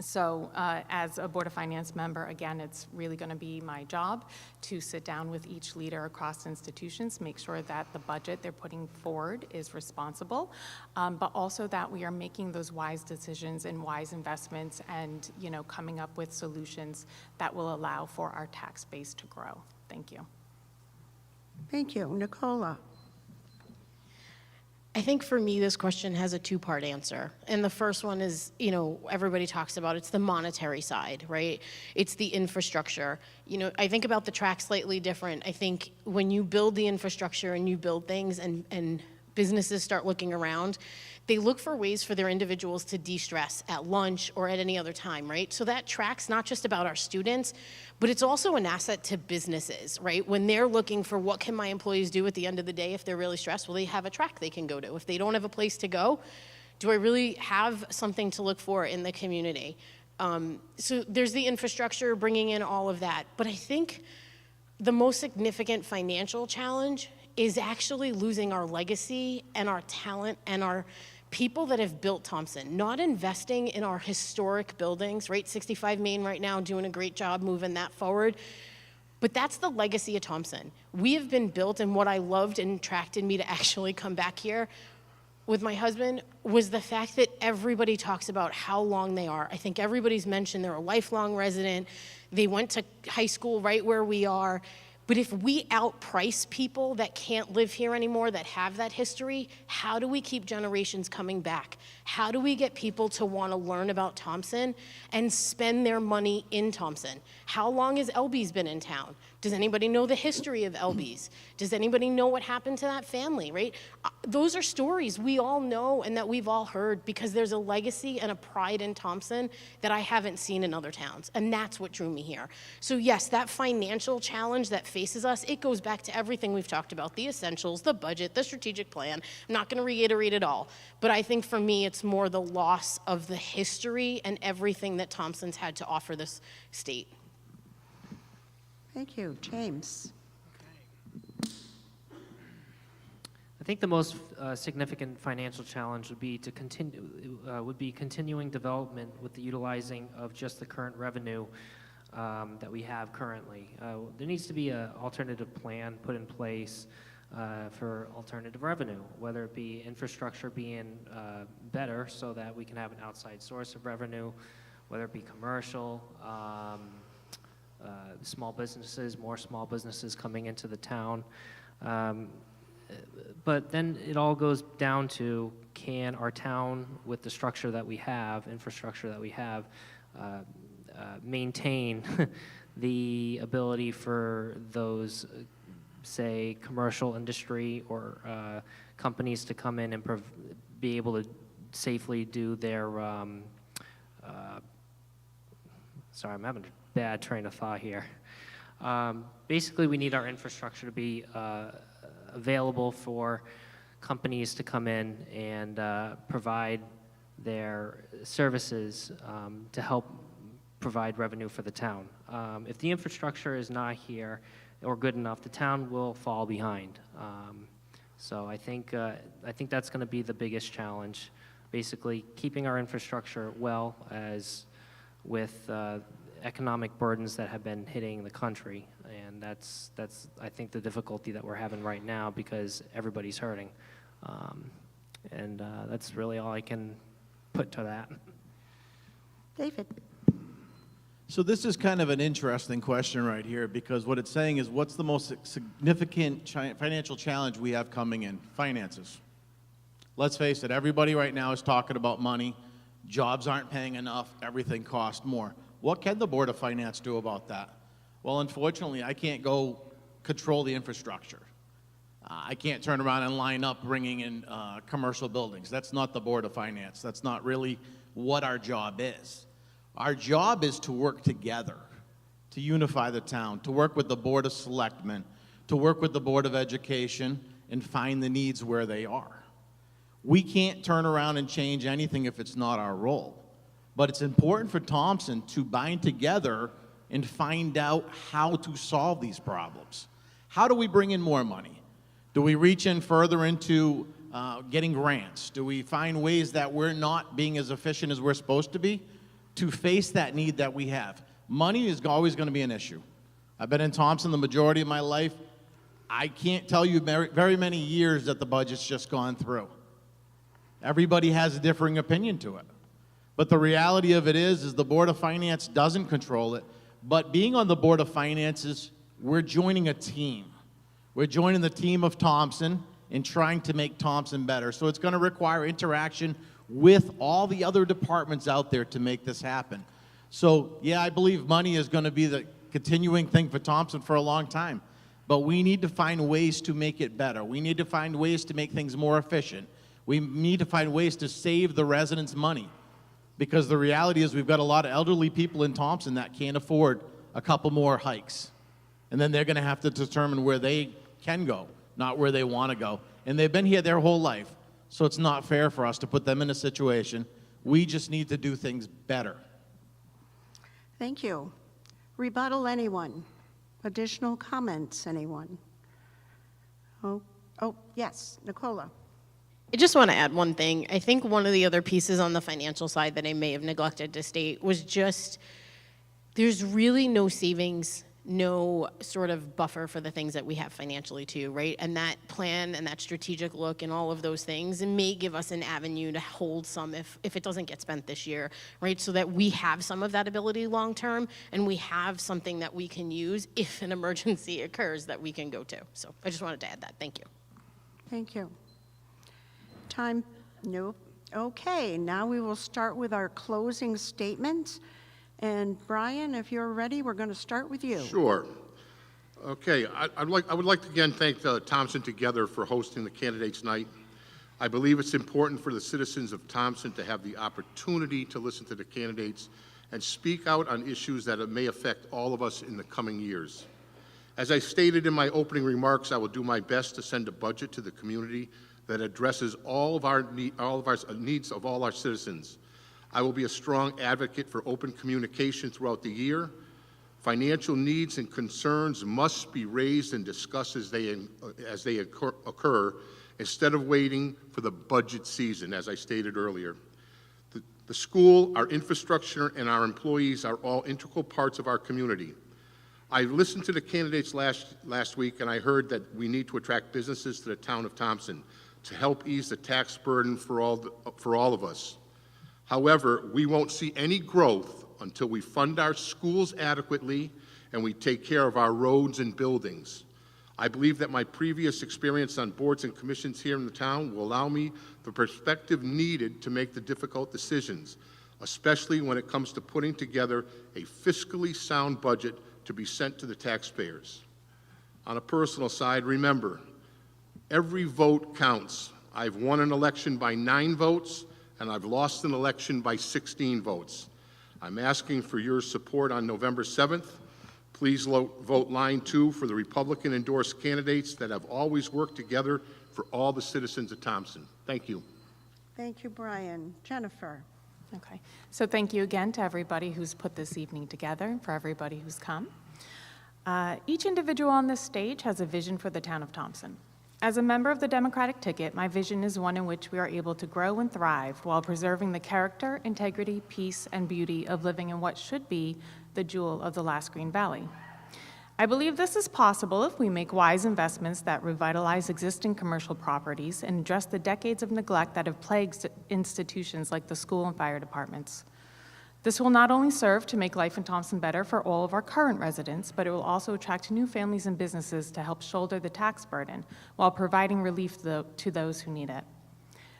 Speaker 2: So as a Board of Finance member, again, it's really going to be my job to sit down with each leader across institutions, make sure that the budget they're putting forward is responsible, but also that we are making those wise decisions and wise investments and, coming up with solutions that will allow for our tax base to grow. Thank you.
Speaker 1: Thank you. Nicola.
Speaker 3: I think for me, this question has a two-part answer. And the first one is, everybody talks about it's the monetary side, right? It's the infrastructure. I think about the track slightly different. I think when you build the infrastructure and you build things and businesses start looking around, they look for ways for their individuals to de-stress at lunch or at any other time, right? So that track's not just about our students, but it's also an asset to businesses, right? When they're looking for what can my employees do at the end of the day if they're really stressed, well, they have a track they can go to. If they don't have a place to go, do I really have something to look for in the community? So there's the infrastructure, bringing in all of that. But I think the most significant financial challenge is actually losing our legacy and our talent and our people that have built Thompson, not investing in our historic buildings, right? 65 Main right now doing a great job moving that forward. But that's the legacy of Thompson. We have been built, and what I loved and attracted me to actually come back here with my husband was the fact that everybody talks about how long they are. I think everybody's mentioned they're a lifelong resident. They went to high school right where we are. But if we outprice people that can't live here anymore, that have that history, how do we keep generations coming back? How do we get people to want to learn about Thompson and spend their money in Thompson? How long has Elby's been in town? Does anybody know the history of Elby's? Does anybody know what happened to that family, right? Those are stories we all know and that we've all heard because there's a legacy and a pride in Thompson that I haven't seen in other towns, and that's what drew me here. So yes, that financial challenge that faces us, it goes back to everything we've talked about, the essentials, the budget, the strategic plan. I'm not gonna reiterate it all, but I think for me, it's more the loss of the history and everything that Thompson's had to offer this state.
Speaker 1: Thank you. James?
Speaker 4: I think the most significant financial challenge would be continuing development with the utilizing of just the current revenue that we have currently. There needs to be an alternative plan put in place for alternative revenue, whether it be infrastructure being better so that we can have an outside source of revenue, whether it be commercial, small businesses, more small businesses coming into the town. But then it all goes down to, can our town, with the structure that we have, infrastructure that we have, maintain the ability for those, say, commercial industry or companies to come in and be able to safely do their, sorry, I'm having a bad train of thought here. Basically, we need our infrastructure to be available for companies to come in and provide their services to help provide revenue for the town. If the infrastructure is not here or good enough, the town will fall behind. So I think that's going to be the biggest challenge, basically keeping our infrastructure well as with economic burdens that have been hitting the country, and that's I think the difficulty that we're having right now because everybody's hurting, and that's really all I can put to that.
Speaker 1: David?
Speaker 5: So this is kind of an interesting question right here because what it's saying is what's the most significant financial challenge we have coming in? Finances. Let's face it, everybody right now is talking about money. Jobs aren't paying enough, everything costs more. What can the Board of Finance do about that? Well, unfortunately, I can't go control the infrastructure. I can't turn around and line up bringing in commercial buildings. That's not the Board of Finance. That's not really what our job is. Our job is to work together, to unify the town, to work with the Board of Selectmen, to work with the Board of Education, and find the needs where they are. We can't turn around and change anything if it's not our role. But it's important for Thompson to bind together and find out how to solve these problems. How do we bring in more money? Do we reach in further into getting grants? Do we find ways that we're not being as efficient as we're supposed to be to face that need that we have? Money is always going to be an issue. I've been in Thompson the majority of my life. I can't tell you very many years that the budget's just gone through. Everybody has a differing opinion to it. But the reality of it is the Board of Finance doesn't control it. But being on the Board of Finance is we're joining a team. We're joining the team of Thompson, in trying to make Thompson better. So it's going to require interaction with all the other departments out there to make this happen. So yeah, I believe money is going to be the continuing thing for Thompson for a long time. But we need to find ways to make it better. We need to find ways to make things more efficient. We need to find ways to save the residents money. Because the reality is we've got a lot of elderly people in Thompson that can't afford a couple more hikes. And then they're going to have to determine where they can go, not where they want to go. And they've been here their whole life. So it's not fair for us to put them in a situation. We just need to do things better.
Speaker 1: Thank you. Rebuttal, anyone? Additional comments, anyone? Oh, yes, Nicola.
Speaker 3: I just want to add one thing. I think one of the other pieces on the financial side that I may have neglected to state was just there's really no savings, no sort of buffer for the things that we have financially too, right? And that plan and that strategic look and all of those things, it may give us an avenue to hold some if it doesn't get spent this year, right? So that we have some of that ability long term and we have something that we can use if an emergency occurs that we can go to. So I just wanted to add that. Thank you.
Speaker 1: Thank you. Time? Nope. Okay, now we will start with our closing statements. And Brian, if you're ready, we're going to start with you.
Speaker 7: Sure. Okay, I would like to again thank Thompson Together for hosting the Candidates Night. I believe it's important for the citizens of Thompson to have the opportunity to listen to the candidates and speak out on issues that may affect all of us in the coming years. As I stated in my opening remarks, I will do my best to send a budget to the community that addresses all of our needs of all our citizens. I will be a strong advocate for open communication throughout the year. Financial needs and concerns must be raised and discussed as they occur instead of waiting for the budget season, as I stated earlier. The school, our infrastructure, and our employees are all integral parts of our community. I listened to the candidates last week, and I heard that we need to attract businesses to the town of Thompson to help ease the tax burden for all of us. However, we won't see any growth until we fund our schools adequately and we take care of our roads and buildings. I believe that my previous experience on boards and commissions here in the town will allow me the perspective needed to make the difficult decisions, especially when it comes to putting together a fiscally sound budget to be sent to the taxpayers. On a personal side, remember, every vote counts. I've won an election by 9 votes, and I've lost an election by 16 votes. I'm asking for your support on November 7th. Please vote line 2 for the Republican-endorsed candidates that have always worked together for all the citizens of Thompson. Thank you.
Speaker 1: Thank you, Brian. Jennifer.
Speaker 2: Okay, so thank you again to everybody who's put this evening together and for everybody who's come. Each individual on this stage has a vision for the town of Thompson. As a member of the Democratic ticket, my vision is one in which we are able to grow and thrive while preserving the character, integrity, peace, and beauty of living in what should be the jewel of the last Green Valley. I believe this is possible if we make wise investments that revitalize existing commercial properties and address the decades of neglect that have plagued institutions like the school and fire departments. This will not only serve to make life in Thompson better for all of our current residents, but it will also attract new families and businesses to help shoulder the tax burden while providing relief to those who need it.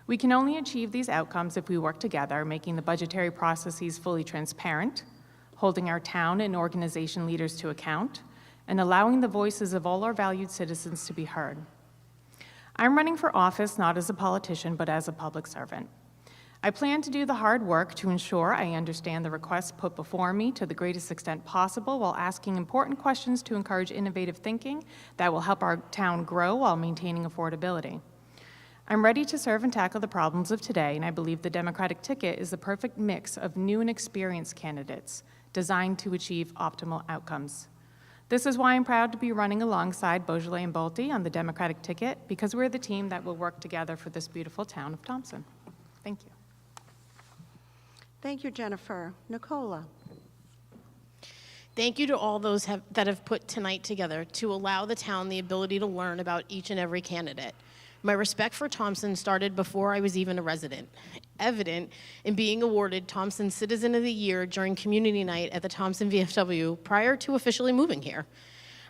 Speaker 2: We can only achieve these outcomes if we work together, making the budgetary processes fully transparent, holding our town and organization leaders to account, and allowing the voices of all our valued citizens to be heard. I'm running for office not as a politician, but as a public servant. I plan to do the hard work to ensure I understand the requests put before me to the greatest extent possible while asking important questions to encourage innovative thinking that will help our town grow while maintaining affordability. I'm ready to serve and tackle the problems of today, and I believe the Democratic ticket is the perfect mix of new and experienced candidates designed to achieve optimal outcomes. This is why I'm proud to be running alongside Beaujolais and Bolte on the Democratic ticket, because we're the team that will work together for this beautiful town of Thompson. Thank you.
Speaker 1: Thank you, Jennifer. Nicola.
Speaker 3: Thank you to all those that have put tonight together to allow the town the ability to learn about each and every candidate. My respect for Thompson started before I was even a resident, evident in being awarded Thompson Citizen of the Year during community night at the Thompson VFW prior to officially moving here.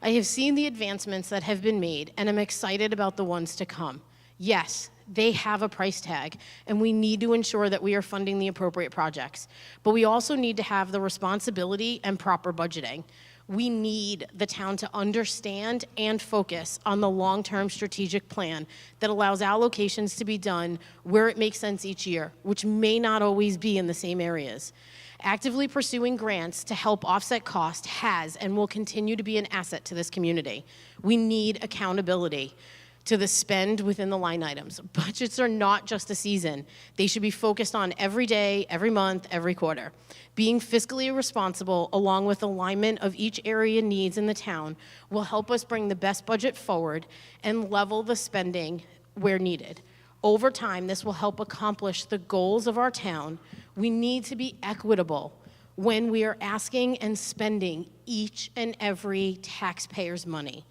Speaker 3: I have seen the advancements that have been made, and I'm excited about the ones to come. Yes, they have a price tag, and we need to ensure that we are funding the appropriate projects. But we also need to have the responsibility and proper budgeting. We need the town to understand and focus on the long-term strategic plan that allows allocations to be done where it makes sense each year, which may not always be in the same areas. Actively pursuing grants to help offset cost has and will continue to be an asset to this community. We need accountability to the spend within the line items. Budgets are not just a season. They should be focused on every day, every month, every quarter. Being fiscally responsible, along with alignment of each area needs in the town, will help us bring the best budget forward and level the spending where needed. Over time, this will help accomplish the goals of our town. We need to be equitable when we are asking and spending each and every taxpayer's money.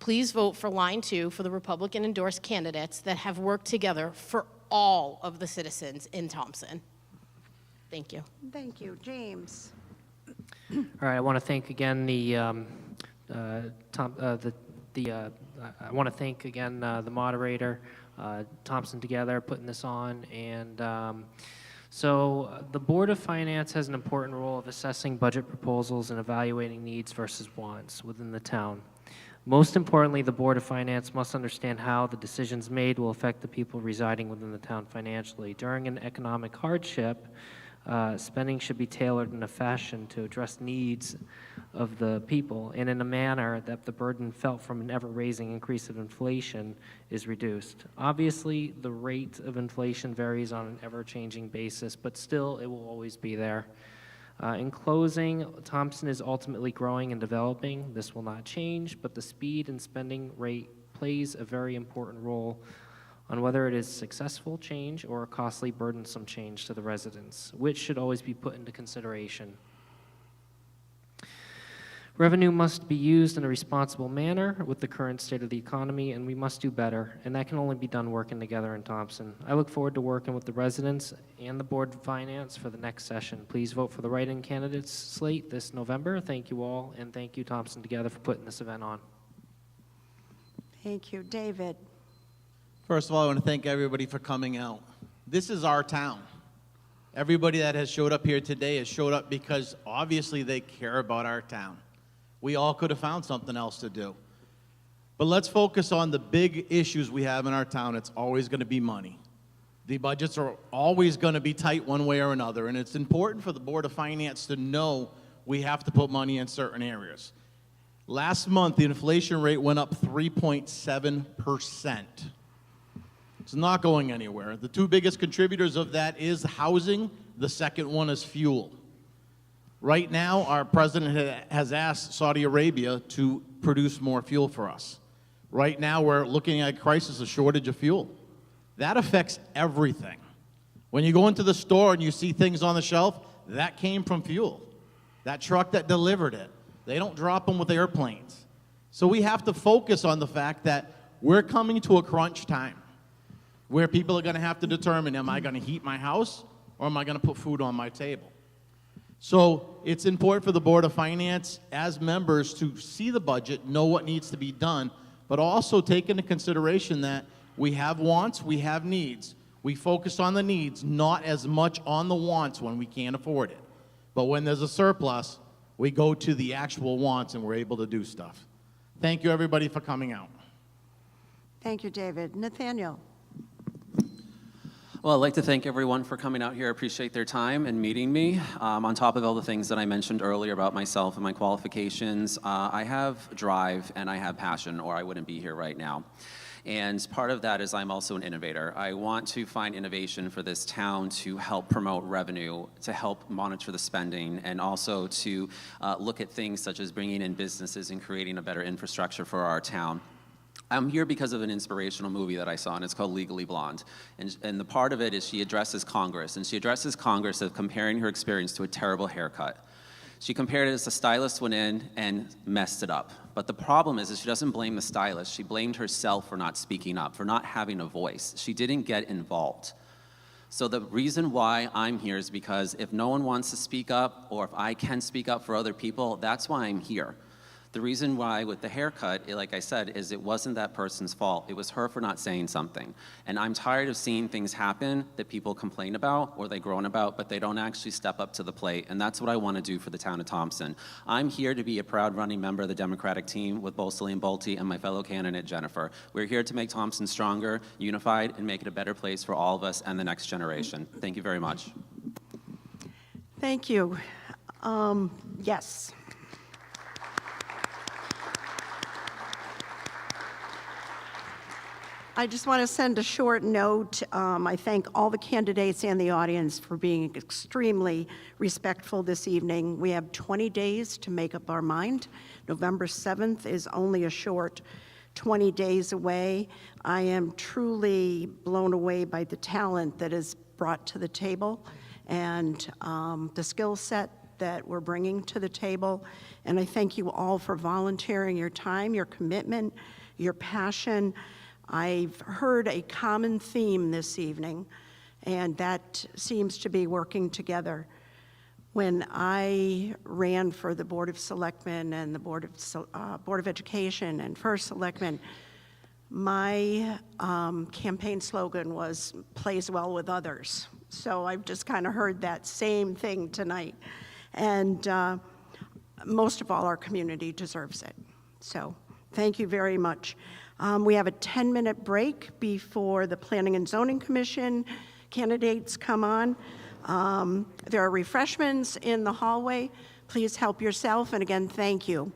Speaker 3: Please vote for line 2 for the Republican-endorsed candidates that have worked together for all of the citizens in Thompson. Thank you.
Speaker 1: Thank you. James?
Speaker 4: All right, I want to thank again the moderator, Thompson Together, putting this on, and so the Board of Finance has an important role of assessing budget proposals and evaluating needs versus wants within the town. Most importantly, the Board of Finance must understand how the decisions made will affect the people residing within the town financially. During an economic hardship, spending should be tailored in a fashion to address needs of the people and in a manner that the burden felt from an ever-raising increase of inflation is reduced. Obviously, the rate of inflation varies on an ever-changing basis, but still it will always be there. In closing, Thompson is ultimately growing and developing. This will not change, but the speed and spending rate plays a very important role on whether it is successful change or a costly, burdensome change to the residents, which should always be put into consideration. Revenue must be used in a responsible manner with the current state of the economy, and we must do better, and that can only be done working together in Thompson. I look forward to working with the residents and the Board of Finance for the next session. Please vote for the write-in candidates slate this November. Thank you all, and thank you, Thompson Together, for putting this event on.
Speaker 1: Thank you. David?
Speaker 5: First of all, I want to thank everybody for coming out. This is our town. Everybody that has showed up here today has showed up because obviously they care about our town. We all could have found something else to do. But let's focus on the big issues we have in our town. It's always going to be money. The budgets are always going to be tight one way or another, and it's important for the Board of Finance to know we have to put money in certain areas. Last month, the inflation rate went up 3.7%. It's not going anywhere. The two biggest contributors of that is housing. The second one is fuel. Right now, our president has asked Saudi Arabia to produce more fuel for us. Right now, we're looking at a crisis, a shortage of fuel. That affects everything. When you go into the store and you see things on the shelf, that came from fuel. That truck that delivered it. They don't drop them with airplanes. So we have to focus on the fact that we're coming to a crunch time where people are going to have to determine, am I going to heat my house or am I going to put food on my table? So it's important for the Board of Finance as members to see the budget, know what needs to be done, but also take into consideration that we have wants, we have needs. We focus on the needs, not as much on the wants when we can't afford it. But when there's a surplus, we go to the actual wants and we're able to do stuff. Thank you, everybody, for coming out.
Speaker 1: Thank you, David. Nathaniel?
Speaker 6: Well, I'd like to thank everyone for coming out here. I appreciate their time and meeting me. On top of all the things that I mentioned earlier about myself and my qualifications, I have drive and I have passion, or I wouldn't be here right now. And part of that is I'm also an innovator. I want to find innovation for this town to help promote revenue, to help monitor the spending, and also to look at things such as bringing in businesses and creating a better infrastructure for our town. I'm here because of an inspirational movie that I saw, and it's called Legally Blonde. And the part of it is she addresses Congress, and she addresses Congress of comparing her experience to a terrible haircut. She compared it as the stylist went in and messed it up. But the problem is she doesn't blame the stylist. She blamed herself for not speaking up, for not having a voice. She didn't get involved. So the reason why I'm here is because if no one wants to speak up, or if I can speak up for other people, that's why I'm here. The reason why with the haircut, like I said, is it wasn't that person's fault. It was her for not saying something. And I'm tired of seeing things happen that people complain about or they groan about, but they don't actually step up to the plate. And that's what I want to do for the town of Thompson. I'm here to be a proud running member of the Democratic team with both Celine Bolte and my fellow candidate, Jennifer. We're here to make Thompson stronger, unified, and make it a better place for all of us and the next generation. Thank you very much.
Speaker 1: Thank you. Yes. I just want to send a short note. I thank all the candidates and the audience for being extremely respectful this evening. We have 20 days to make up our mind. November 7th is only a short 20 days away. I am truly blown away by the talent that is brought to the table and the skill set that we're bringing to the table. And I thank you all for volunteering your time, your commitment, your passion. I've heard a common theme this evening, and that seems to be working together. When I ran for the Board of Selectmen and the Board of Education and First Selectmen, my campaign slogan was, plays well with others. So I've just kind of heard that same thing tonight. And most of all, our community deserves it. So thank you very much. We have a 10-minute break before the Planning and Zoning Commission candidates come on. There are refreshments in the hallway. Please help yourself, and again, thank you.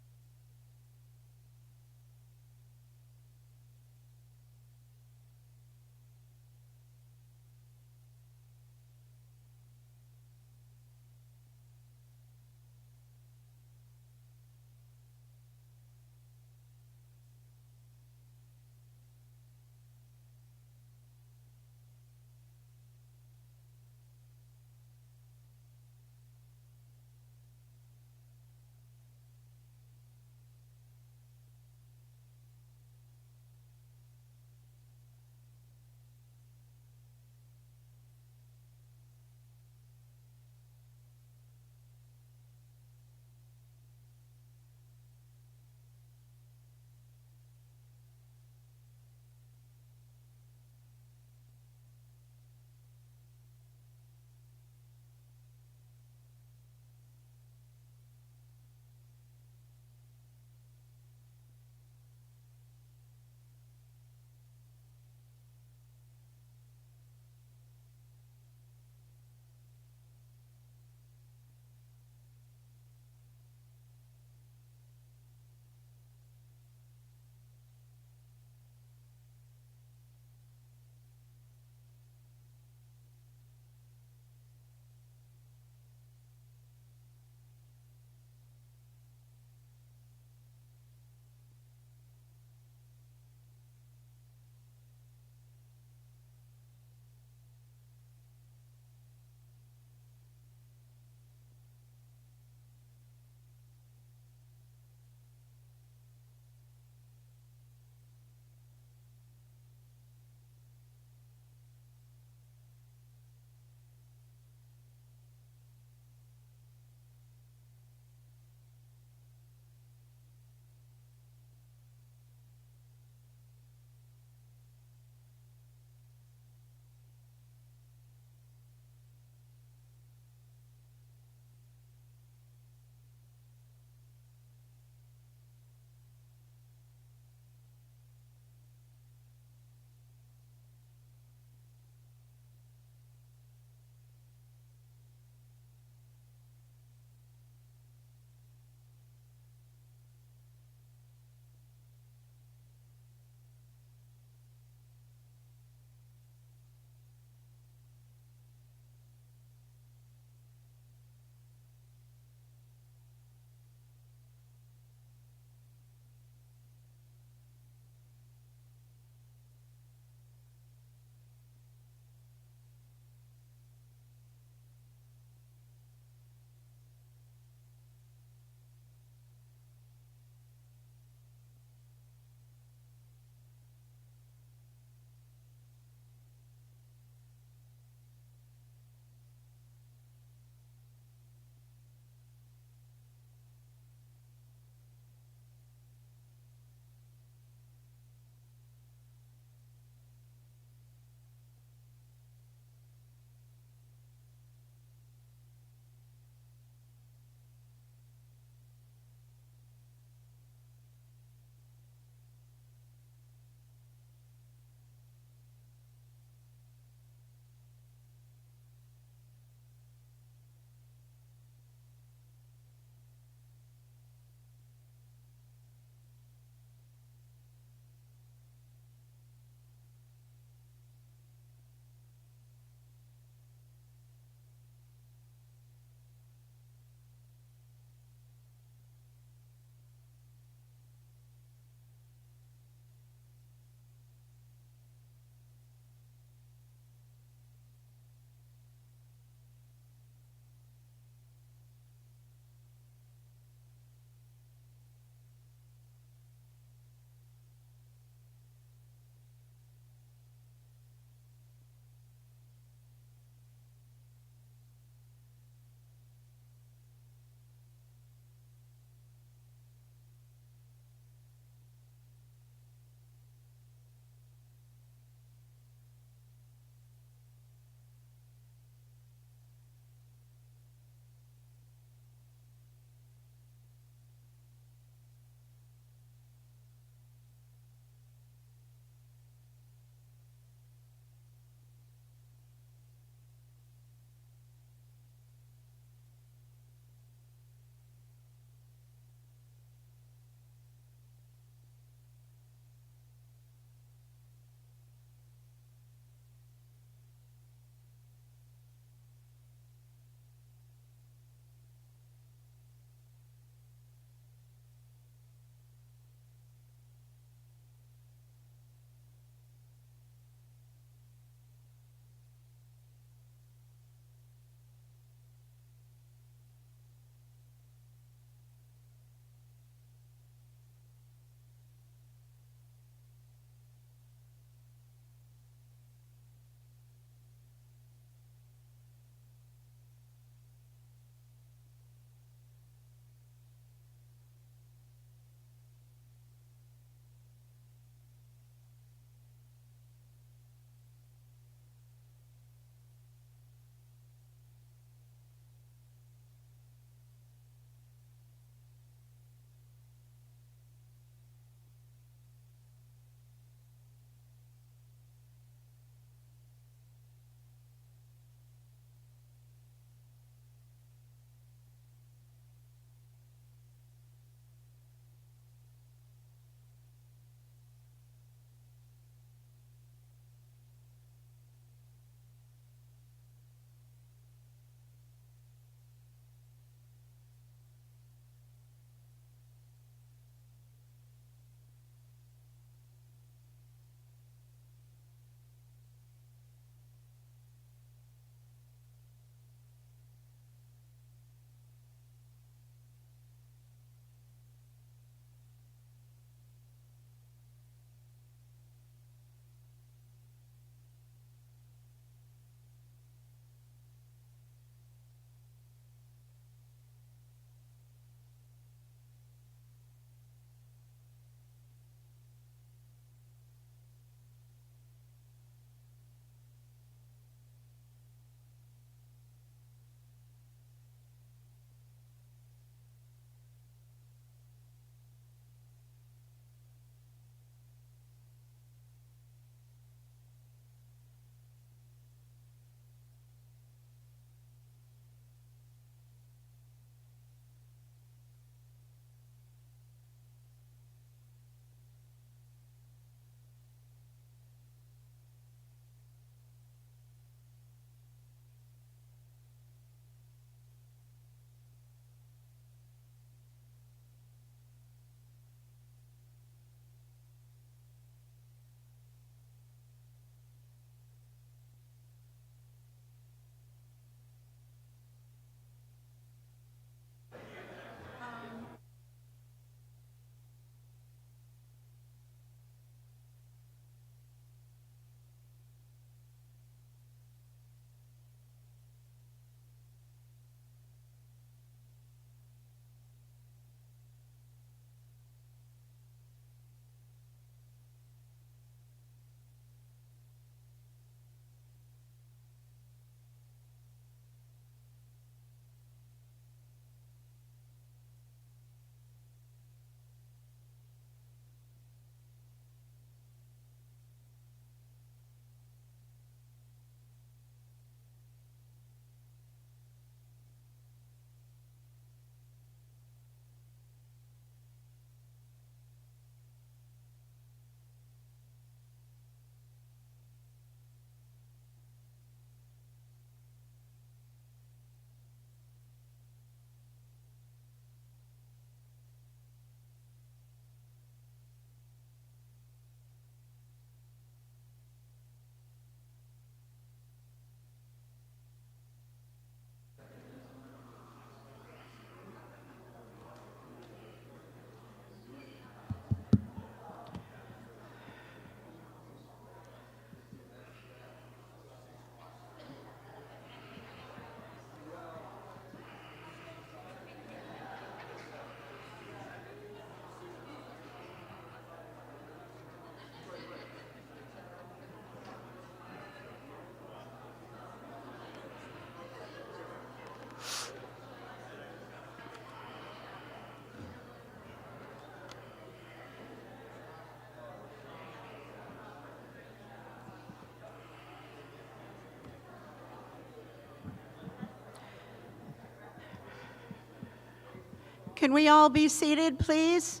Speaker 1: Can we all be seated, please?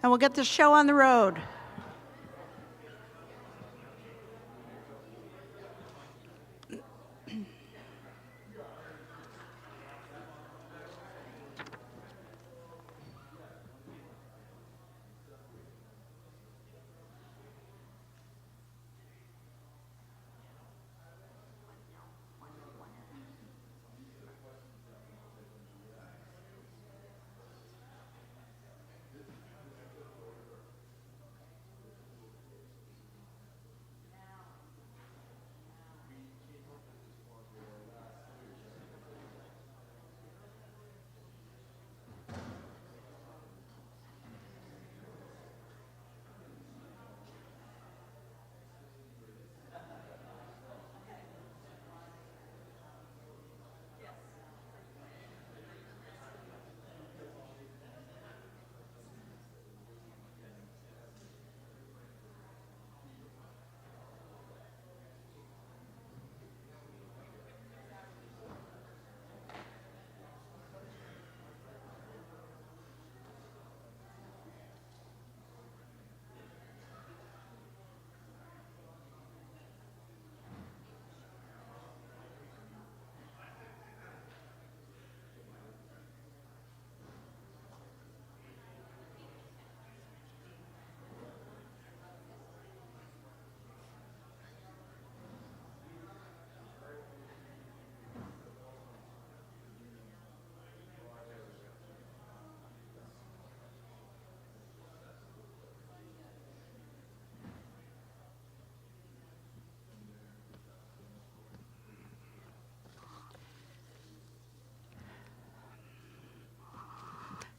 Speaker 1: And we'll get the show on the road.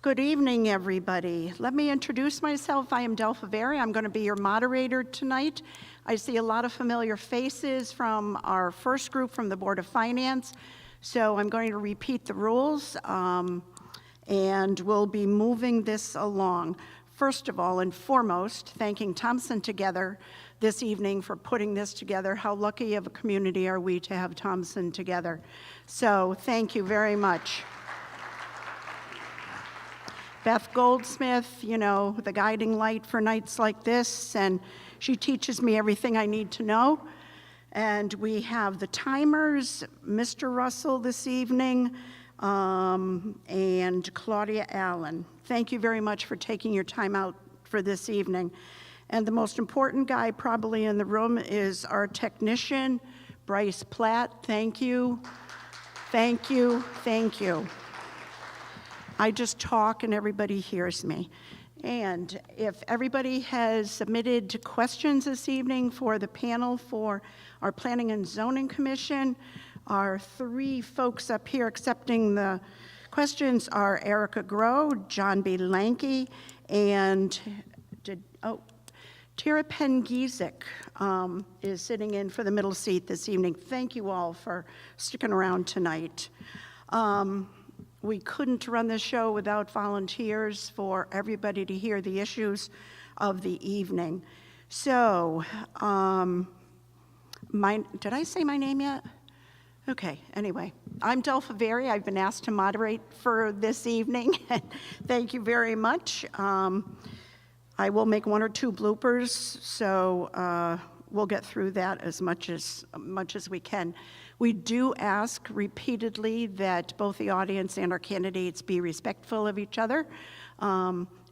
Speaker 1: Good evening, everybody. Let me introduce myself. I am Delpha Very. I'm going to be your moderator tonight. I see a lot of familiar faces from our first group from the Board of Finance, so I'm going to repeat the rules, and we'll be moving this along. First of all and foremost, thanking Thompson Together this evening for putting this together. How lucky of a community are we to have Thompson Together? So thank you very much. Beth Goldsmith, you know, the guiding light for nights like this, and she teaches me everything I need to know. And we have the timers, Mr. Russell this evening, and Claudia Allen. Thank you very much for taking your time out for this evening. And the most important guy probably in the room is our technician, Bryce Platt. Thank you, thank you, thank you. I just talk and everybody hears me. And if everybody has submitted questions this evening for the panel for our Planning and Zoning Commission, our three folks up here accepting the questions are Erica Groh, John B. Lanke, and Tara Pengizik is sitting in for the middle seat this evening. Thank you all for sticking around tonight. We couldn't run this show without volunteers for everybody to hear the issues of the evening. So, did I say my name yet? Okay, anyway, I'm Delpha Very. I've been asked to moderate for this evening. Thank you very much. I will make one or two bloopers, so we'll get through that as much as we can. We do ask repeatedly that both the audience and our candidates be respectful of each other.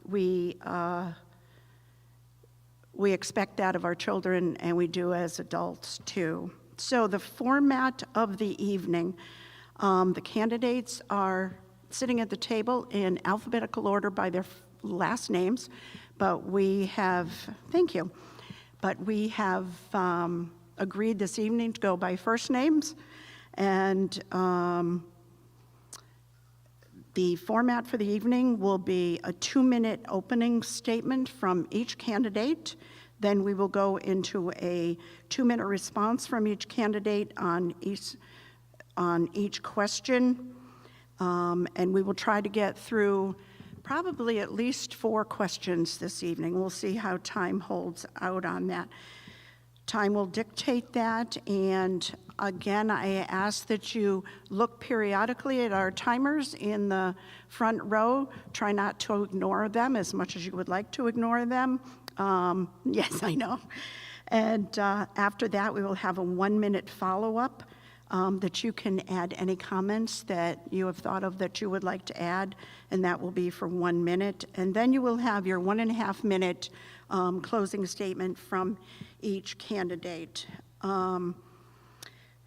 Speaker 1: We expect that of our children, and we do as adults too. So the format of the evening, the candidates are sitting at the table in alphabetical order by their last names, but we have, thank you, but we have agreed this evening to go by first names, and the format for the evening will be a 2-minute opening statement from each candidate. Then we will go into a 2-minute response from each candidate on each question, and we will try to get through probably at least 4 questions this evening. We'll see how time holds out on that. Time will dictate that, and Again, I ask that you look periodically at our timers in the front row. Try not to ignore them as much as you would like to ignore them. Yes, I know. And after that, we will have a 1-minute follow-up that you can add any comments that you have thought of that you would like to add, and that will be for 1 minute. And then you will have your 1.5-minute closing statement from each candidate.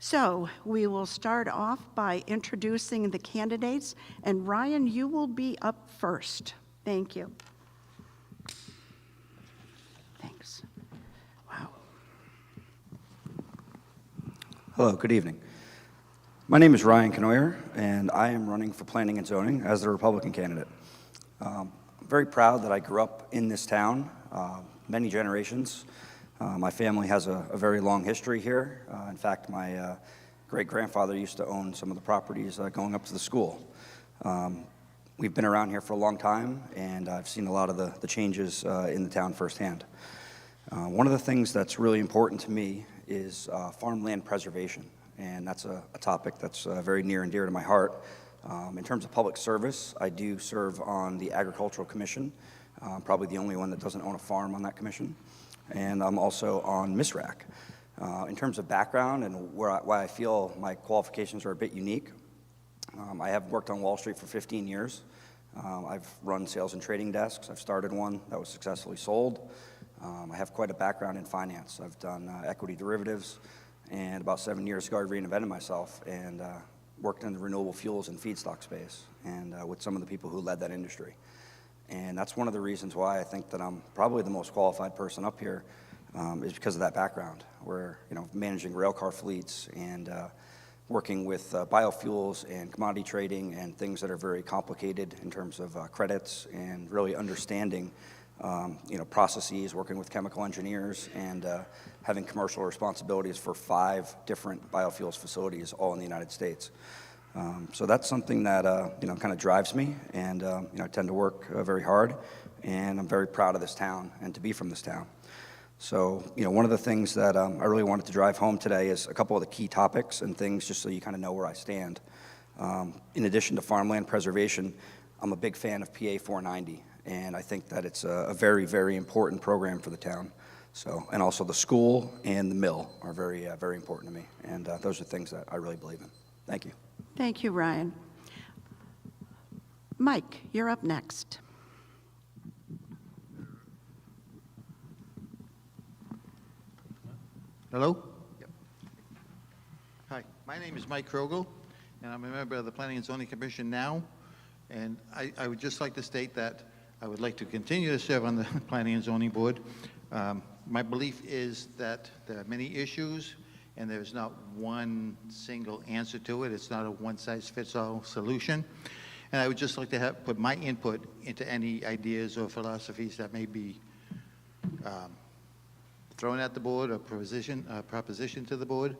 Speaker 1: So we will start off by introducing the candidates, and Ryan, you will be up first. Thank you. Thanks. Wow.
Speaker 8: Hello, good evening. My name is Ryan Canoyer, and I am running for Planning and Zoning as the Republican candidate. I'm very proud that I grew up in this town, many generations. My family has a very long history here. In fact, my great-grandfather used to own some of the properties going up to the school. We've been around here for a long time, and I've seen a lot of the changes in the town firsthand. One of the things that's really important to me is farmland preservation, and that's a topic that's very near and dear to my heart. In terms of public service, I do serve on the Agricultural Commission, probably the only one that doesn't own a farm on that commission. And I'm also on MISRAC. In terms of background and why I feel my qualifications are a bit unique, I have worked on Wall Street for 15 years. I've run sales and trading desks. I've started one that was successfully sold. I have quite a background in finance. I've done equity derivatives, and about 7 years ago I reinvented myself and worked in the renewable fuels and feedstock space, and with some of the people who led that industry. And that's one of the reasons why I think that I'm probably the most qualified person up here, is because of that background. We're managing railcar fleets and working with biofuels and commodity trading and things that are very complicated in terms of credits and really understanding processes, working with chemical engineers and having commercial responsibilities for 5 different biofuels facilities all in the United States. So that's something that kind of drives me, and I tend to work very hard, and I'm very proud of this town and to be from this town. So one of the things that I really wanted to drive home today is a couple of the key topics and things just so you kind of know where I stand. In addition to farmland preservation, I'm a big fan of PA 490, and I think that it's a very, very important program for the town. So, and also the school and the mill are very, very important to me, and those are things that I really believe in. Thank you.
Speaker 1: Thank you, Ryan. Mike, you're up next.
Speaker 9: Hello? Yep. Hi, my name is Mike Krogel, and I'm a member of the Planning and Zoning Commission now. And I would just like to state that I would like to continue to serve on the Planning and Zoning Board. My belief is that there are many issues, and there's not one single answer to it. It's not a one-size-fits-all solution. And I would just like to put my input into any ideas or philosophies that may be thrown at the board or proposition to the board,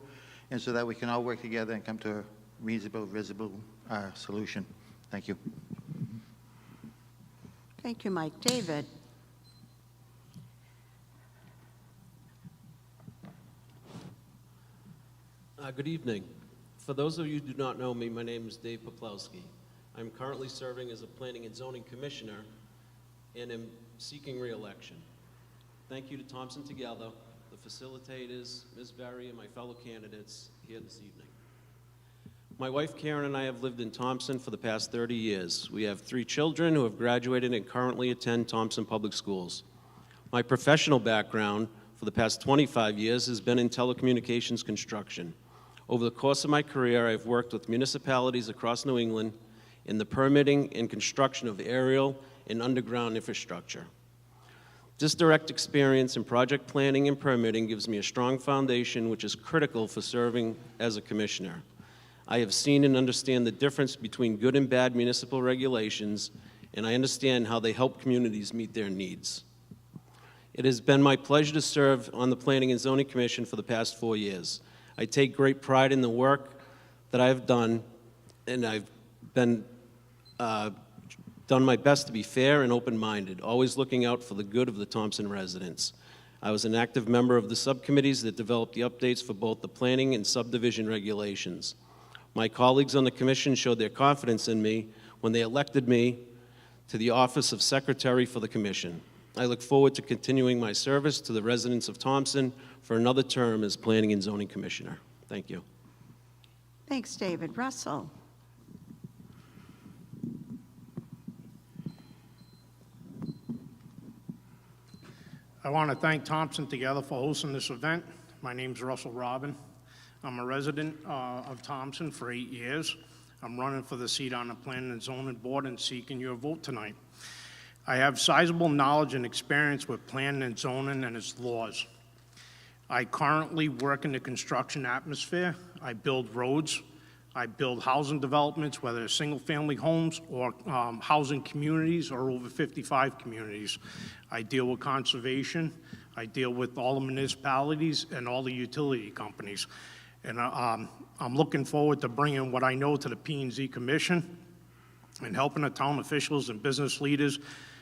Speaker 9: and so that we can all work together and come to a reasonable, visible solution. Thank you.
Speaker 1: Thank you, Mike. David.
Speaker 10: Good evening. For those of you who do not know me, my name is Dave Poplowski. I'm currently serving as a Planning and Zoning Commissioner and am seeking re-election. Thank you to Thompson together, the facilitators, Ms. Berry, and my fellow candidates here this evening. My wife Karen and I have lived in Thompson for the past 30 years. We have 3 children who have graduated and currently attend Thompson Public Schools. My professional background for the past 25 years has been in telecommunications construction. Over the course of my career, I've worked with municipalities across New England in the permitting and construction of aerial and underground infrastructure. This direct experience in project planning and permitting gives me a strong foundation which is critical for serving as a commissioner. I have seen and understand the difference between good and bad municipal regulations, and I understand how they help communities meet their needs. It has been my pleasure to serve on the Planning and Zoning Commission for the past 4 years. I take great pride in the work that I have done, and I've been done my best to be fair and open-minded, always looking out for the good of the Thompson residents. I was an active member of the subcommittees that developed the updates for both the planning and subdivision regulations. My colleagues on the commission showed their confidence in me when they elected me to the office of Secretary for the Commission. I look forward to continuing my service to the residents of Thompson for another term as Planning and Zoning Commissioner. Thank you.
Speaker 1: Thanks, David. Russell?
Speaker 11: I want to thank Thompson Together for hosting this event. My name's Russell Robin. I'm a resident of Thompson for 8 years. I'm running for the seat on the Planning and Zoning Board and seeking your vote tonight. I have sizable knowledge and experience with planning and zoning and its laws. I currently work in the construction atmosphere. I build roads. I build housing developments, whether it's single-family homes or housing communities or over 55 communities. I deal with conservation. I deal with all the municipalities and all the utility companies. And I'm looking forward to bringing what I know to the P&Z Commission and helping the town officials and business leaders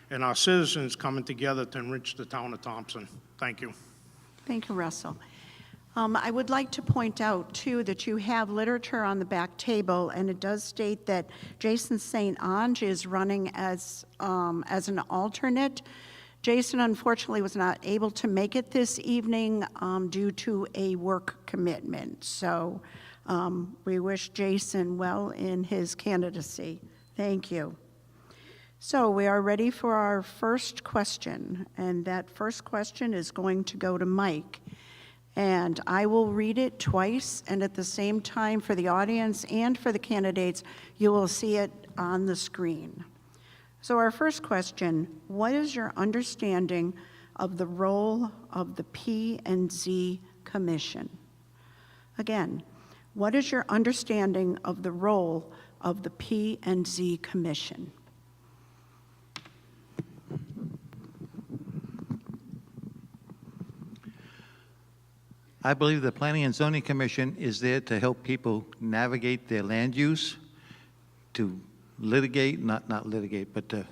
Speaker 11: and our citizens coming together to enrich the town of Thompson. Thank you.
Speaker 1: Thank you, Russell. I would like to point out, too, that you have literature on the back table, and it does state that Jason St. Ange is running as an alternate. Jason, unfortunately, was not able to make it this evening due to a work commitment. So we wish Jason well in his candidacy. Thank you. So we are ready for our first question, and that first question is going to go to Mike. And I will read it twice, and at the same time, for the audience and for the candidates, you will see it on the screen. So our first question, what is your understanding of the role of the P&Z Commission? Again, what is your understanding of the role of the P&Z Commission?
Speaker 9: I believe the Planning and Zoning Commission is there to help people navigate their land use, to litigate, not litigate, but to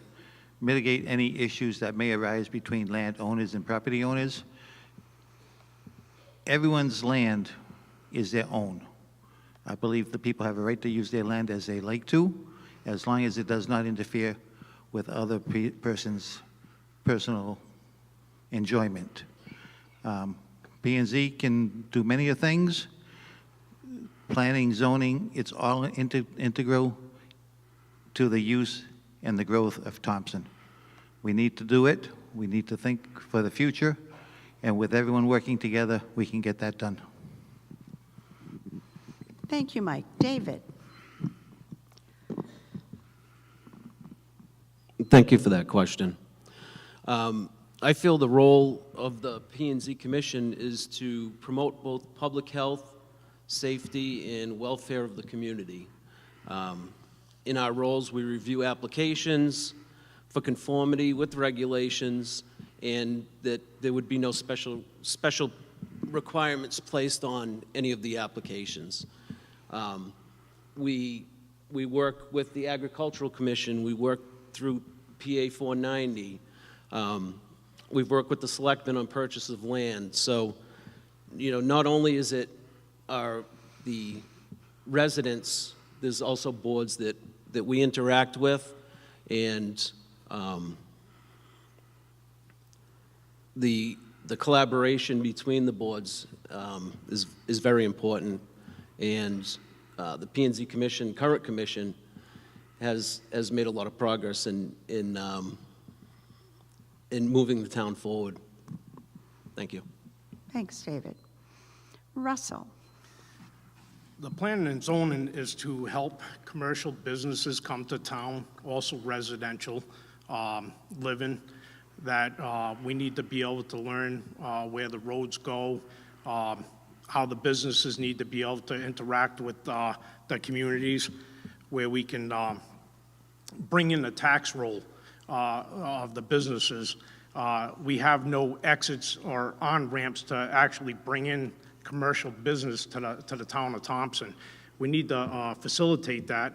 Speaker 9: mitigate any issues that may arise between landowners and property owners. Everyone's land is their own. I believe the people have a right to use their land as they like to, as long as it does not interfere with other person's personal enjoyment. P&Z can do many things. Planning, zoning, it's all integral to the use and the growth of Thompson. We need to do it. We need to think for the future. And with everyone working together, we can get that done.
Speaker 1: Thank you, Mike. David?
Speaker 10: Thank you for that question. I feel the role of the P&Z Commission is to promote both public health, safety, and welfare of the community. In our roles, we review applications for conformity with regulations, and that there would be no special requirements placed on any of the applications. We work with the Agricultural Commission. We work through PA 490. We've worked with the selectmen on purchase of land. So, not only is it the residents, there's also boards that we interact with, and the collaboration between the boards is very important. And the P&Z Commission, current commission, has made a lot of progress in moving the town forward. Thank you.
Speaker 1: Thanks, David. Russell?
Speaker 11: The planning and zoning is to help commercial businesses come to town, also residential living, that we need to be able to learn where the roads go, how the businesses need to be able to interact with the communities, where we can bring in the tax roll of the businesses. We have no exits or on-ramps to actually bring in commercial business to the town of Thompson. We need to facilitate that,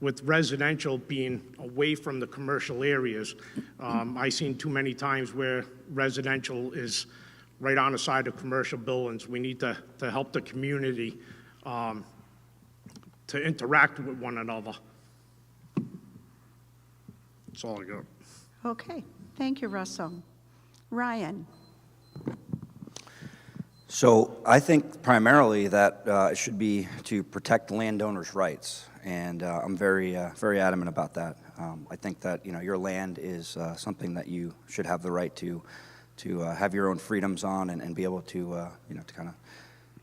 Speaker 11: with residential being away from the commercial areas. I've seen too many times where residential is right on the side of commercial buildings. We need to help the community to interact with one another. That's all I got.
Speaker 1: Okay, thank you, Russell. Ryan?
Speaker 8: So I think primarily that it should be to protect landowners' rights, and I'm very adamant about that. I think that your land is something that you should have the right to have your own freedoms on and be able to to kind of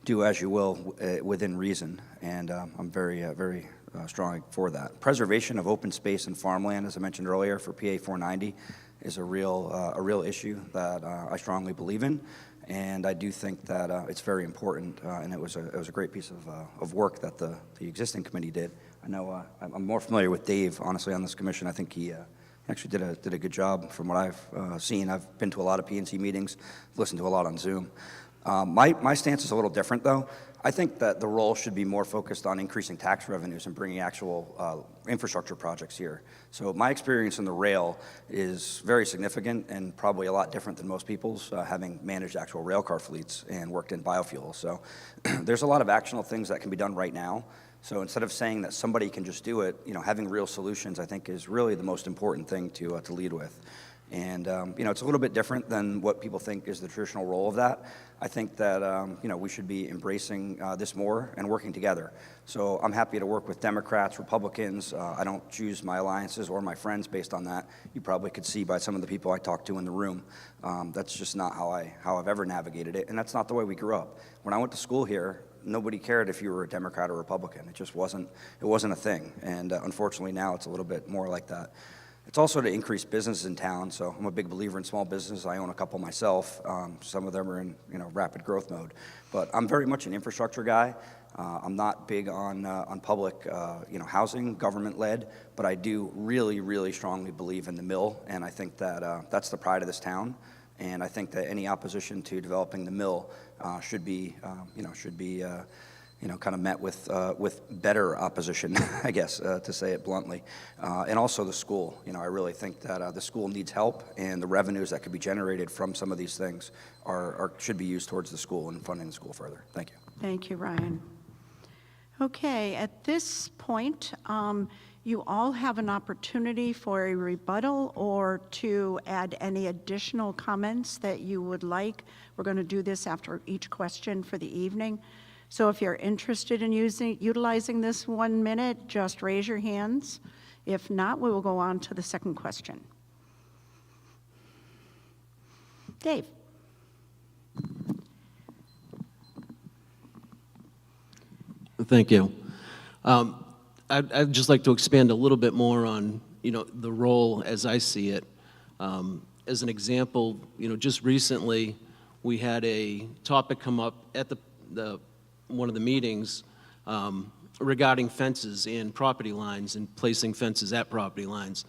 Speaker 8: do as you will within reason, and I'm very strong for that. Preservation of open space and farmland, as I mentioned earlier, for PA 490 is a real issue that I strongly believe in. And I do think that it's very important, and it was a great piece of work that the existing committee did. I know I'm more familiar with Dave, honestly, on this commission. I think he actually did a good job from what I've seen. I've been to a lot of P&Z meetings, listened to a lot on Zoom. My stance is a little different, though. I think that the role should be more focused on increasing tax revenues and bringing actual infrastructure projects here. So my experience in the rail is very significant and probably a lot different than most people's, having managed actual rail car fleets and worked in biofuel. So there's a lot of actionable things that can be done right now. So instead of saying that somebody can just do it, having real solutions, I think, is really the most important thing to lead with. And, it's a little bit different than what people think is the traditional role of that. I think that, we should be embracing this more and working together. So I'm happy to work with Democrats, Republicans. I don't choose my alliances or my friends based on that. You probably could see by some of the people I talked to in the room. That's just not how I've ever navigated it, and that's not the way we grew up. When I went to school here, nobody cared if you were a Democrat or Republican. It just wasn't a thing, and unfortunately now it's a little bit more like that. It's also to increase business in town, so I'm a big believer in small business. I own a couple myself. Some of them are in rapid growth mode, but I'm very much an infrastructure guy. I'm not big on public housing, government-led, but I do really strongly believe in the mill, and I think that that's the pride of this town. And I think that any opposition to developing the mill should be kind of met with better opposition, I guess, to say it bluntly. And also the school. I really think that the school needs help, and the revenues that could be generated from some of these things should be used towards the school and funding the school further. Thank you.
Speaker 1: Thank you, Ryan. Okay, at this point, you all have an opportunity for a rebuttal or to add any additional comments that you would like. We're going to do this after each question for the evening. So if you're interested in utilizing this 1 minute, just raise your hands. If not, we will go on to the second question. Dave.
Speaker 10: Thank you. I'd just like to expand a little bit more on, the role as I see it. As an example, just recently we had a topic come up at one of the meetings regarding fences and property lines and placing fences at property lines.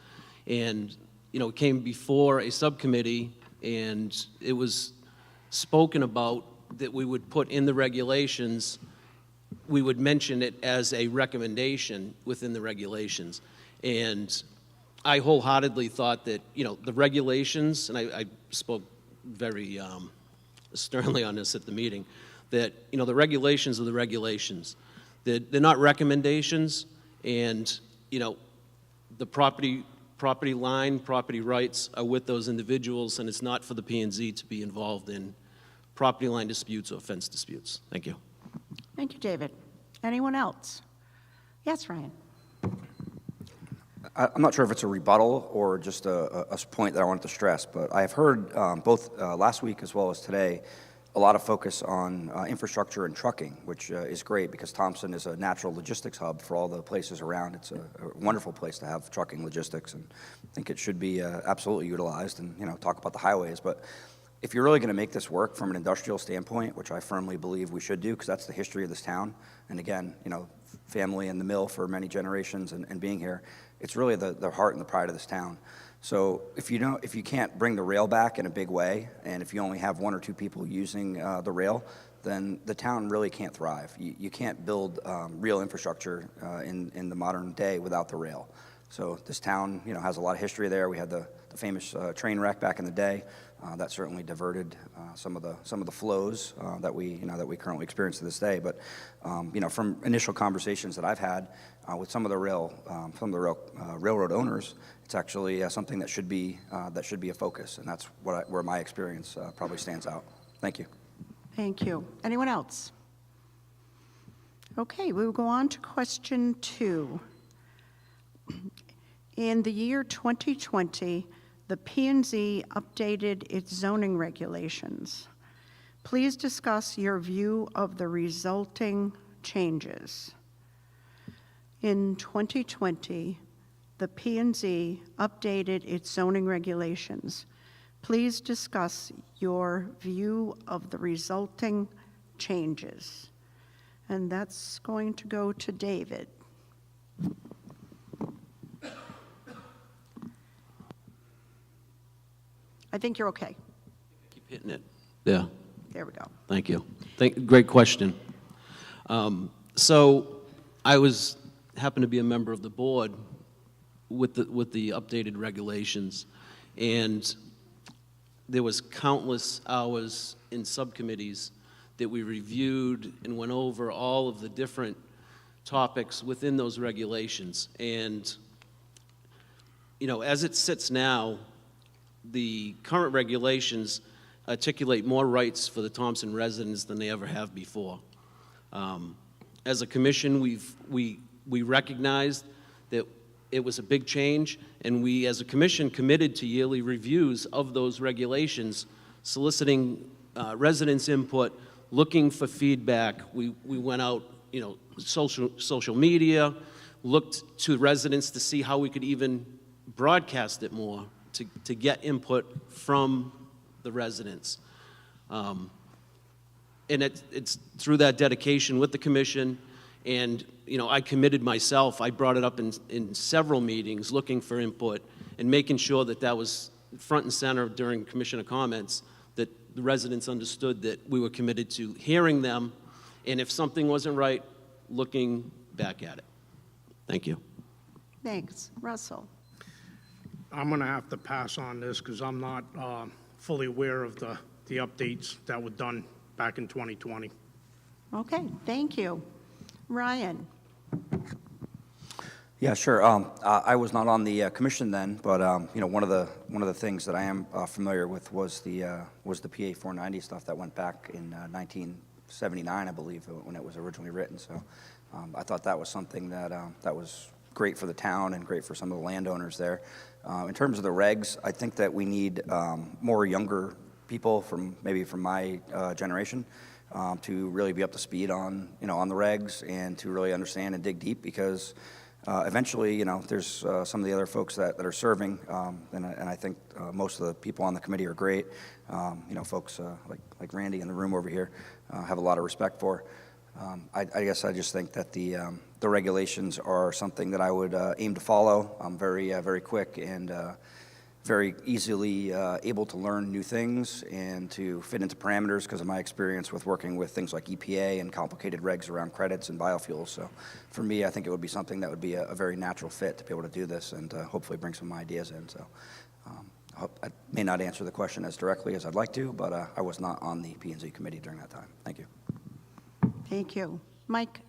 Speaker 10: And, it came before a subcommittee, and it was spoken about that we would put in the regulations, we would mention it as a recommendation within the regulations. And I wholeheartedly thought that, the regulations, and I spoke very sternly on this at the meeting, that, the regulations are the regulations. They're not recommendations, and, the property line, property rights are with those individuals, and it's not for the P&Z to be involved in property line disputes or fence disputes. Thank you.
Speaker 1: Thank you, David. Anyone else? Yes, Ryan.
Speaker 8: I'm not sure if it's a rebuttal or just a point that I wanted to stress, but I have heard both last week as well as today a lot of focus on infrastructure and trucking, which is great because Thompson is a natural logistics hub for all the places around. It's a wonderful place to have trucking logistics, and I think it should be absolutely utilized, and talk about the highways. But if you're really going to make this work from an industrial standpoint, which I firmly believe we should do because that's the history of this town, and again, family in the mill for many generations and being here, it's really the heart and the pride of this town. So if you can't bring the rail back in a big way, and if you only have 1 or 2 people using the rail, then the town really can't thrive. You can't build real infrastructure in the modern day without the rail. So this town, has a lot of history there. We had the famous train wreck back in the day. That certainly diverted some of the flows that we currently experience to this day. But from initial conversations that I've had with some of the railroad owners, it's actually something that should be a focus, and that's where my experience probably stands out. Thank you.
Speaker 1: Thank you. Anyone else? Okay, we will go on to question 2. In the year 2020, the P&Z updated its zoning regulations. Please discuss your view of the resulting changes. In 2020, the P&Z updated its zoning regulations. Please discuss your view of the resulting changes. And that's going to go to David. I think you're okay.
Speaker 10: Keep hitting it. Yeah.
Speaker 1: There we go.
Speaker 10: Thank you. Great question. So I happened to be a member of the board with the updated regulations, and there was countless hours in subcommittees that we reviewed and went over all of the different topics within those regulations. And, as it sits now, the current regulations articulate more rights for the Thompson residents than they ever have before. As a commission, we recognized that it was a big change, and we, as a commission, committed to yearly reviews of those regulations, soliciting residents' input, looking for feedback. We went out, social media, looked to residents to see how we could even broadcast it more, to get input from the residents. And it's through that dedication with the commission, and I committed myself. I brought it up in several meetings, looking for input and making sure that was front and center during commissioner comments, that the residents understood that we were committed to hearing them, and if something wasn't right, looking back at it. Thank you.
Speaker 1: Thanks. Russell?
Speaker 11: I'm going to have to pass on this because I'm not fully aware of the updates that were done back in 2020.
Speaker 1: Okay, thank you. Ryan?
Speaker 8: Yeah, sure. I was not on the commission then, but one of the things that I am familiar with was the PA 490 stuff that went back in 1979, I believe, when it was originally written. So I thought that was something that was great for the town and great for some of the landowners there. In terms of the regs, I think that we need more younger people from my generation to really be up to speed on the regs and to really understand and dig deep, because eventually, there's some of the other folks that are serving, and I think most of the people on the committee are great. Folks like Randy in the room over here have a lot of respect for. I guess I just think that the regulations are something that I would aim to follow. I'm very quick and very easily able to learn new things and to fit into parameters because of my experience with working with things like EPA and complicated regs around credits and biofuels. So for me, I think it would be something that would be a very natural fit to be able to do this and hopefully bring some ideas in. So I may not answer the question as directly as I'd like to, but I was not on the P&Z committee during that time. Thank you.
Speaker 1: Thank you. Mike?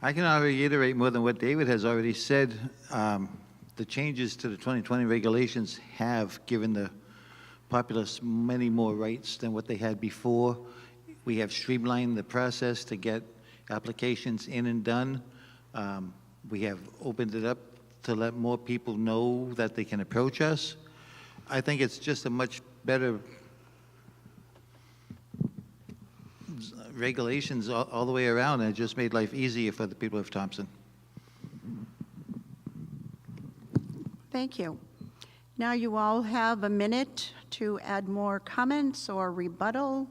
Speaker 9: I cannot reiterate more than what David has already said. The changes to the 2020 regulations have given the populace many more rights than what they had before. We have streamlined the process to get applications in and done. We have opened it up to let more people know that they can approach us. I think it's just a much better regulations all the way around, and it just made life easier for the people of Thompson.
Speaker 1: Thank you. Now you all have a minute to add more comments or rebuttal.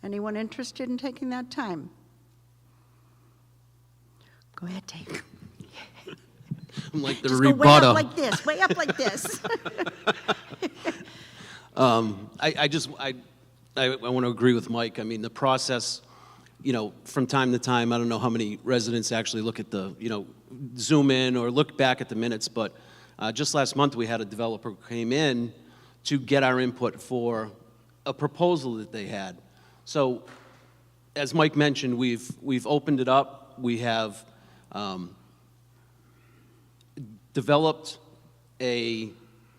Speaker 1: Anyone interested in taking that time? Go ahead, Dave.
Speaker 10: I'm like the
Speaker 1: Just
Speaker 10: rebuttal.
Speaker 1: go way up like this, way up like this.
Speaker 10: I want to agree with Mike. I mean, the process from time to time, I don't know how many residents actually look at the, zoom in or look back at the minutes, but just last month we had a developer who came in to get our input for a proposal that they had. So, as Mike mentioned, we've opened it up. We have developed a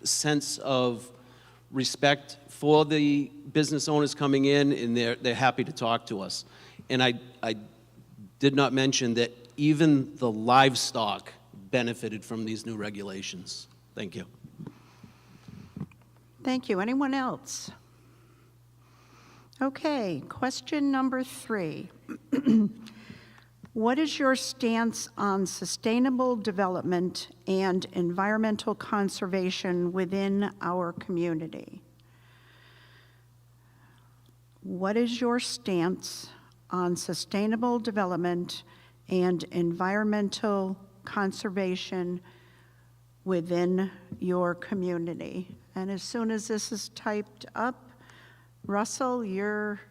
Speaker 10: sense of respect for the business owners coming in, and they're happy to talk to us. And I did not mention that even the livestock benefited from these new regulations. Thank you.
Speaker 1: Thank you. Anyone else? Okay, question number 3. What is your stance on sustainable development and environmental conservation within our community? What is your stance on sustainable development and environmental conservation within your community? And as soon as this is typed up, Russell, you're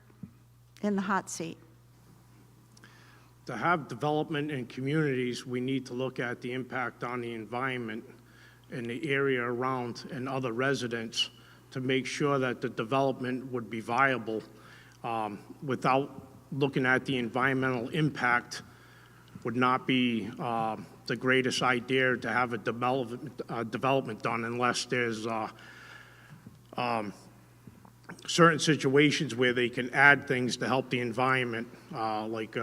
Speaker 1: in the hot seat.
Speaker 11: To have development in communities, we need to look at the impact on the environment and the area around and other residents to make sure that the development would be viable. Without looking at the environmental impact would not be the greatest idea to have a development done unless there's certain situations where they can add things to help the environment, like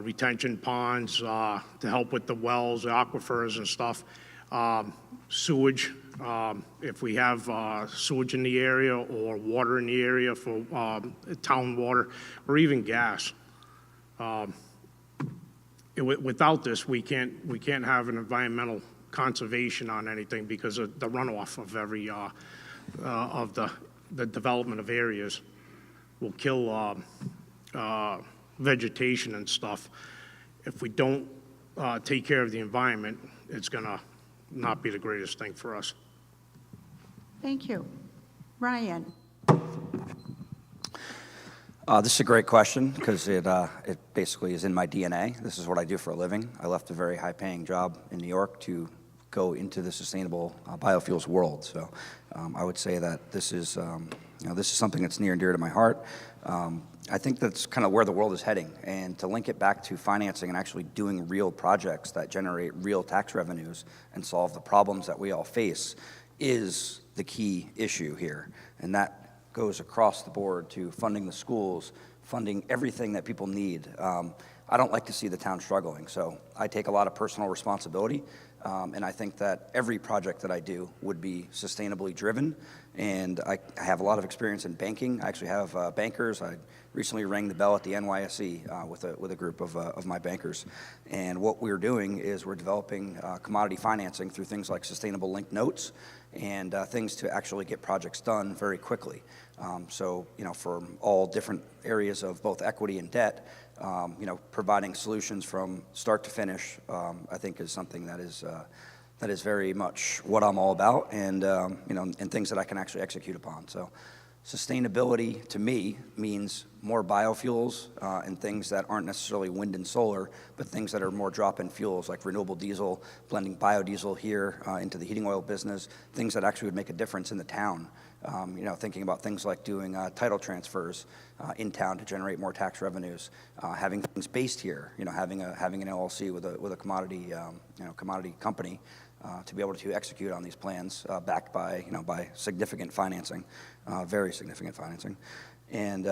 Speaker 11: retention ponds to help with the wells, the aquifers and stuff, sewage, if we have sewage in the area or water in the area for town water, or even gas. Without this, we can't have an environmental conservation on anything because of the runoff of every of the development of areas will kill vegetation and stuff. If we don't take care of the environment, it's gonna not be the greatest thing for us.
Speaker 1: Thank you. Ryan.
Speaker 8: This is a great question because it basically is in my DNA. This is what I do for a living. I left a very high-paying job in New York to go into the sustainable biofuels world. So I would say that this is something that's near and dear to my heart. I think that's kind of where the world is heading, and to link it back to financing and actually doing real projects that generate real tax revenues and solve the problems that we all face is the key issue here. And that goes across the board to funding the schools, funding everything that people need. I don't like to see the town struggling, so I take a lot of personal responsibility, and I think that every project that I do would be sustainably driven. And I have a lot of experience in banking. I actually have bankers. I recently rang the bell at the NYSE with a group of my bankers. And what we're doing is we're developing commodity financing through things like sustainable linked notes and things to actually get projects done very quickly. So, for all different areas of both equity and debt, providing solutions from start to finish, I think is something that is very much what I'm all about, and and things that I can actually execute upon. So sustainability to me means more biofuels and things that aren't necessarily wind and solar, but things that are more drop-in fuels like renewable diesel, blending biodiesel here into the heating oil business, things that actually would make a difference in the town. Thinking about things like doing title transfers in town to generate more tax revenues, having things based here, having an LLC with a commodity commodity company to be able to execute on these plans backed by by significant financing, very significant financing. And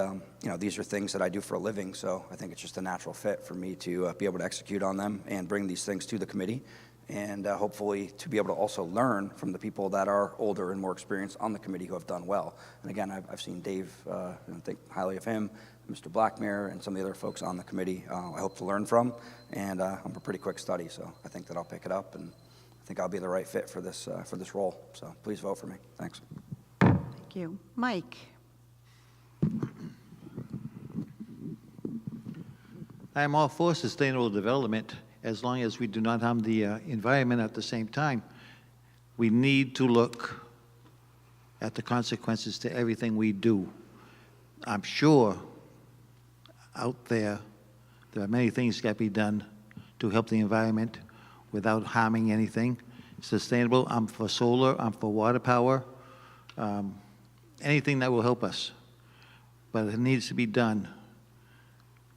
Speaker 8: these are things that I do for a living, so I think it's just a natural fit for me to be able to execute on them and bring these things to the committee, and hopefully to be able to also learn from the people that are older and more experienced on the committee who have done well. And again, I've seen Dave, and think highly of him, Mr. Blackmere, and some of the other folks on the committee I hope to learn from, and I'm a pretty quick study, so I think that I'll pick it up, and I think I'll be the right fit for this role. So please vote for me. Thanks.
Speaker 1: Thank you. Mike.
Speaker 9: I am all for sustainable development as long as we do not harm the environment at the same time. We need to look at the consequences to everything we do. I'm sure out there. There are many things that can be done to help the environment without harming anything. Sustainable, I'm for solar, I'm for water power, anything that will help us. But it needs to be done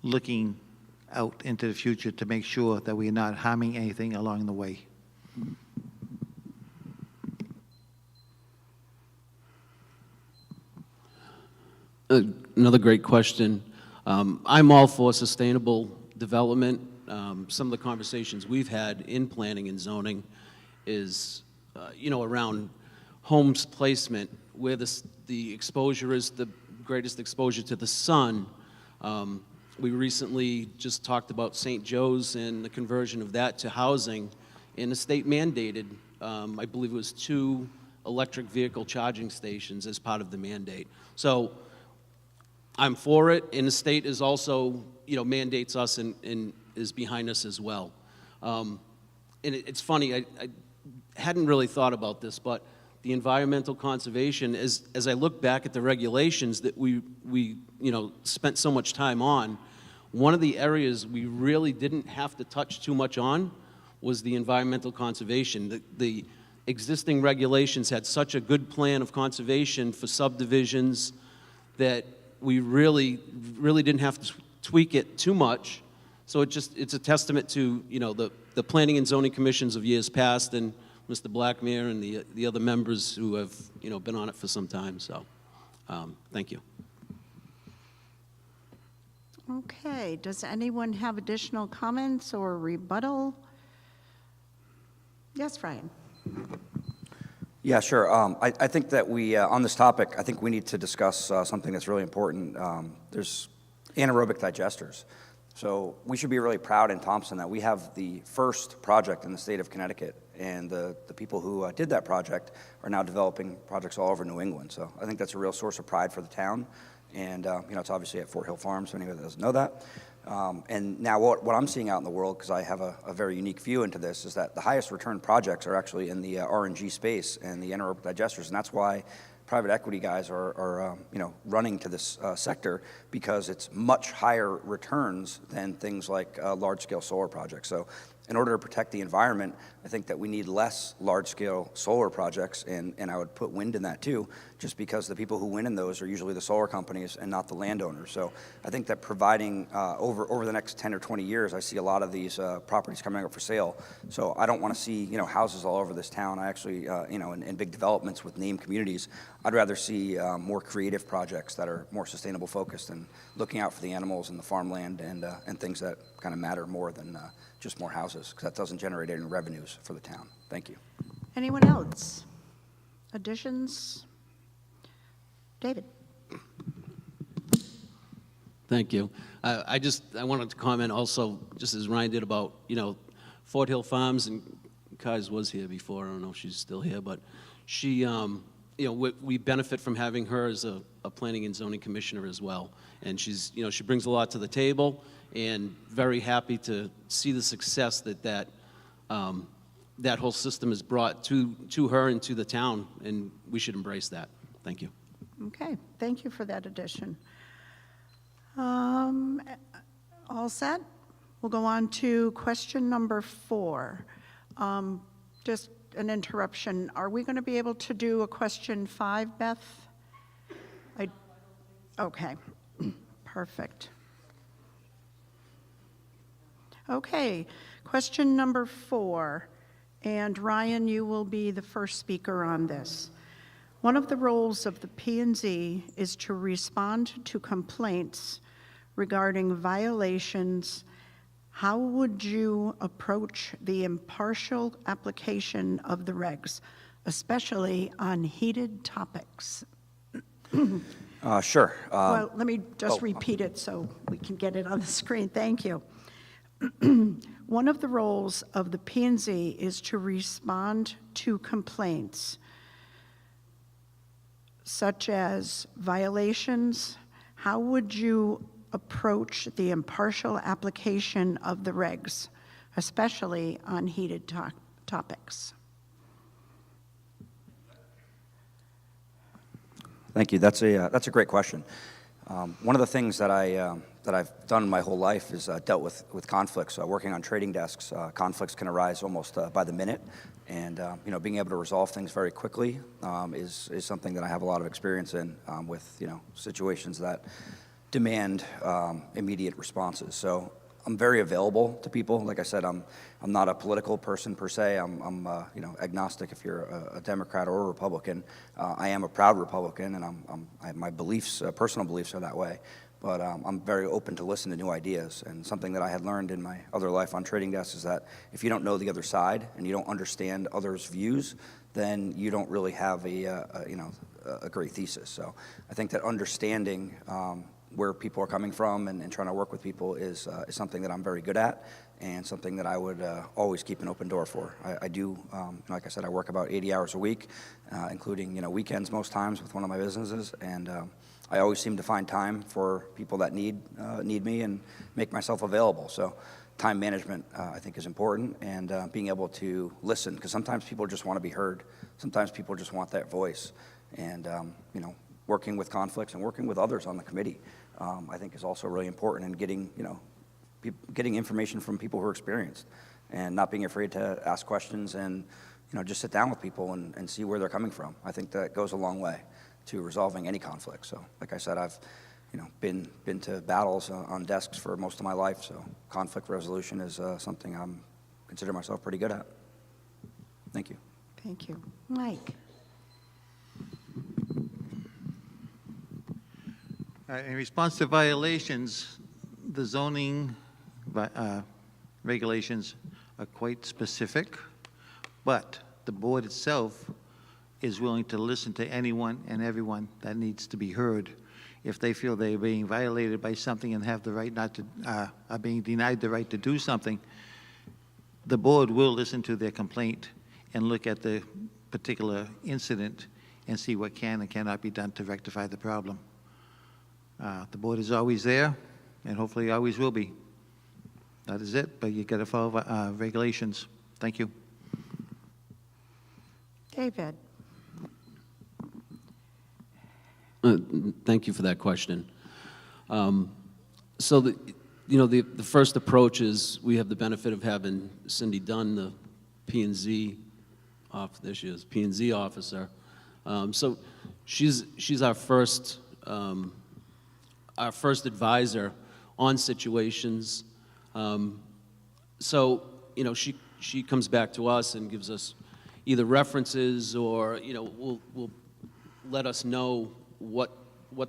Speaker 9: looking out into the future to make sure that we're not harming anything along the way.
Speaker 10: Another great question. I'm all for sustainable development. Some of the conversations we've had in planning and zoning is, around homes placement, where the exposure is the greatest exposure to the sun. We recently just talked about St. Joe's and the conversion of that to housing, and the state mandated, I believe it was 2 electric vehicle charging stations as part of the mandate. So I'm for it, and the state is also, mandates us and is behind us as well. And it's funny, I hadn't really thought about this, but the environmental conservation, as I look back at the regulations that we spent so much time on, one of the areas we really didn't have to touch too much on was the environmental conservation. The existing regulations had such a good plan of conservation for subdivisions that we really didn't have to tweak it too much. So it's a testament to, the planning and zoning commissions of years past and Mr. Blackmere and the other members who have, been on it for some time. So, thank you.
Speaker 1: Okay, does anyone have additional comments or rebuttal? Yes, Ryan.
Speaker 8: Yeah, sure. I think that we, on this topic, I think we need to discuss something that's really important. There's anaerobic digesters. So we should be really proud in Thompson that we have the first project in the state of Connecticut, and the people who did that project are now developing projects all over New England. So I think that's a real source of pride for the town. And, it's obviously at Fort Hill Farms, so anyone that doesn't know that. And now what I'm seeing out in the world, because I have a very unique view into this, is that the highest return projects are actually in the RNG space and the anaerobic digesters. And that's why private equity guys are running to this sector, because it's much higher returns than things like large-scale solar projects. So in order to protect the environment, I think that we need less large-scale solar projects, and I would put wind in that too, just because the people who win in those are usually the solar companies and not the landowners. So I think that providing, over the next 10 or 20 years, I see a lot of these properties coming up for sale. So I don't want to see, houses all over this town. I actually, in big developments with named communities, I'd rather see more creative projects that are more sustainable focused and looking out for the animals and the farmland and things that kind of matter more than just more houses, because that doesn't generate any revenues for the town. Thank you.
Speaker 1: Anyone else? Additions? David.
Speaker 10: Thank you. I wanted to comment also, just as Ryan did, about, Fort Hill Farms, and Kai's was here before. I don't know if she's still here, but she, we benefit from having her as a planning and zoning commissioner as well. And she's, she brings a lot to the table, and very happy to see the success that whole system has brought to her and to the town, and we should embrace that. Thank you.
Speaker 1: Okay, thank you for that addition. All set? We'll go on to question number 4. Just an interruption. Are we going to be able to do a question 5, Beth? Okay, perfect. Okay, question number 4. And Ryan, you will be the first speaker on this. One of the roles of the P&Z is to respond to complaints regarding violations. How would you approach the impartial application of the regs, especially on heated topics?
Speaker 8: Sure.
Speaker 1: Well, let me just repeat it so we can get it on the screen. Thank you. One of the roles of the P&Z is to respond to complaints such as violations. How would you approach the impartial application of the regs, especially on heated topics?
Speaker 8: Thank you. That's a great question. One of the things that I that I've done my whole life is dealt with conflicts. Working on trading desks, conflicts can arise almost by the minute, and being able to resolve things very quickly is something that I have a lot of experience in with situations that demand immediate responses. So I'm very available to people. Like I said, I'm not a political person per se. I'm agnostic if you're a Democrat or a Republican. I am a proud Republican, and my beliefs, personal beliefs, are that way. But I'm very open to listen to new ideas. And something that I had learned in my other life on trading desks is that if you don't know the other side and you don't understand others' views, then you don't really have a great thesis. So I think that understanding where people are coming from and trying to work with people is something that I'm very good at, and something that I would always keep an open door for. I do, like I said, I work about 80 hours a week, including weekends most times with one of my businesses, and I always seem to find time for people that need me and make myself available. So time management, I think, is important, and being able to listen, because sometimes people just want to be heard. Sometimes people just want that voice, and working with conflicts and working with others on the committee, I think, is also really important, and getting information from people who are experienced, and not being afraid to ask questions and just sit down with people and see where they're coming from. I think that goes a long way to resolving any conflict. So, like I said, I've been to battles on desks for most of my life. So, conflict resolution is something I consider myself pretty good at. Thank you.
Speaker 1: Thank you. Mike?
Speaker 9: In response to violations, the zoning regulations are quite specific, but the board itself is willing to listen to anyone and everyone that needs to be heard. If they feel they're being violated by something and have the right not to, are being denied the right to do something, the board will listen to their complaint and look at the particular incident and see what can and cannot be done to rectify the problem. The board is always there, and hopefully always will be. That is it, but you got to follow regulations. Thank you.
Speaker 1: David?
Speaker 10: Thank you for that question. So the first approach is we have the benefit of having Cindy Dunn, the P&Z there she is, P&Z officer. So she's our first advisor on situations. So she comes back to us and gives us either references or will let us know what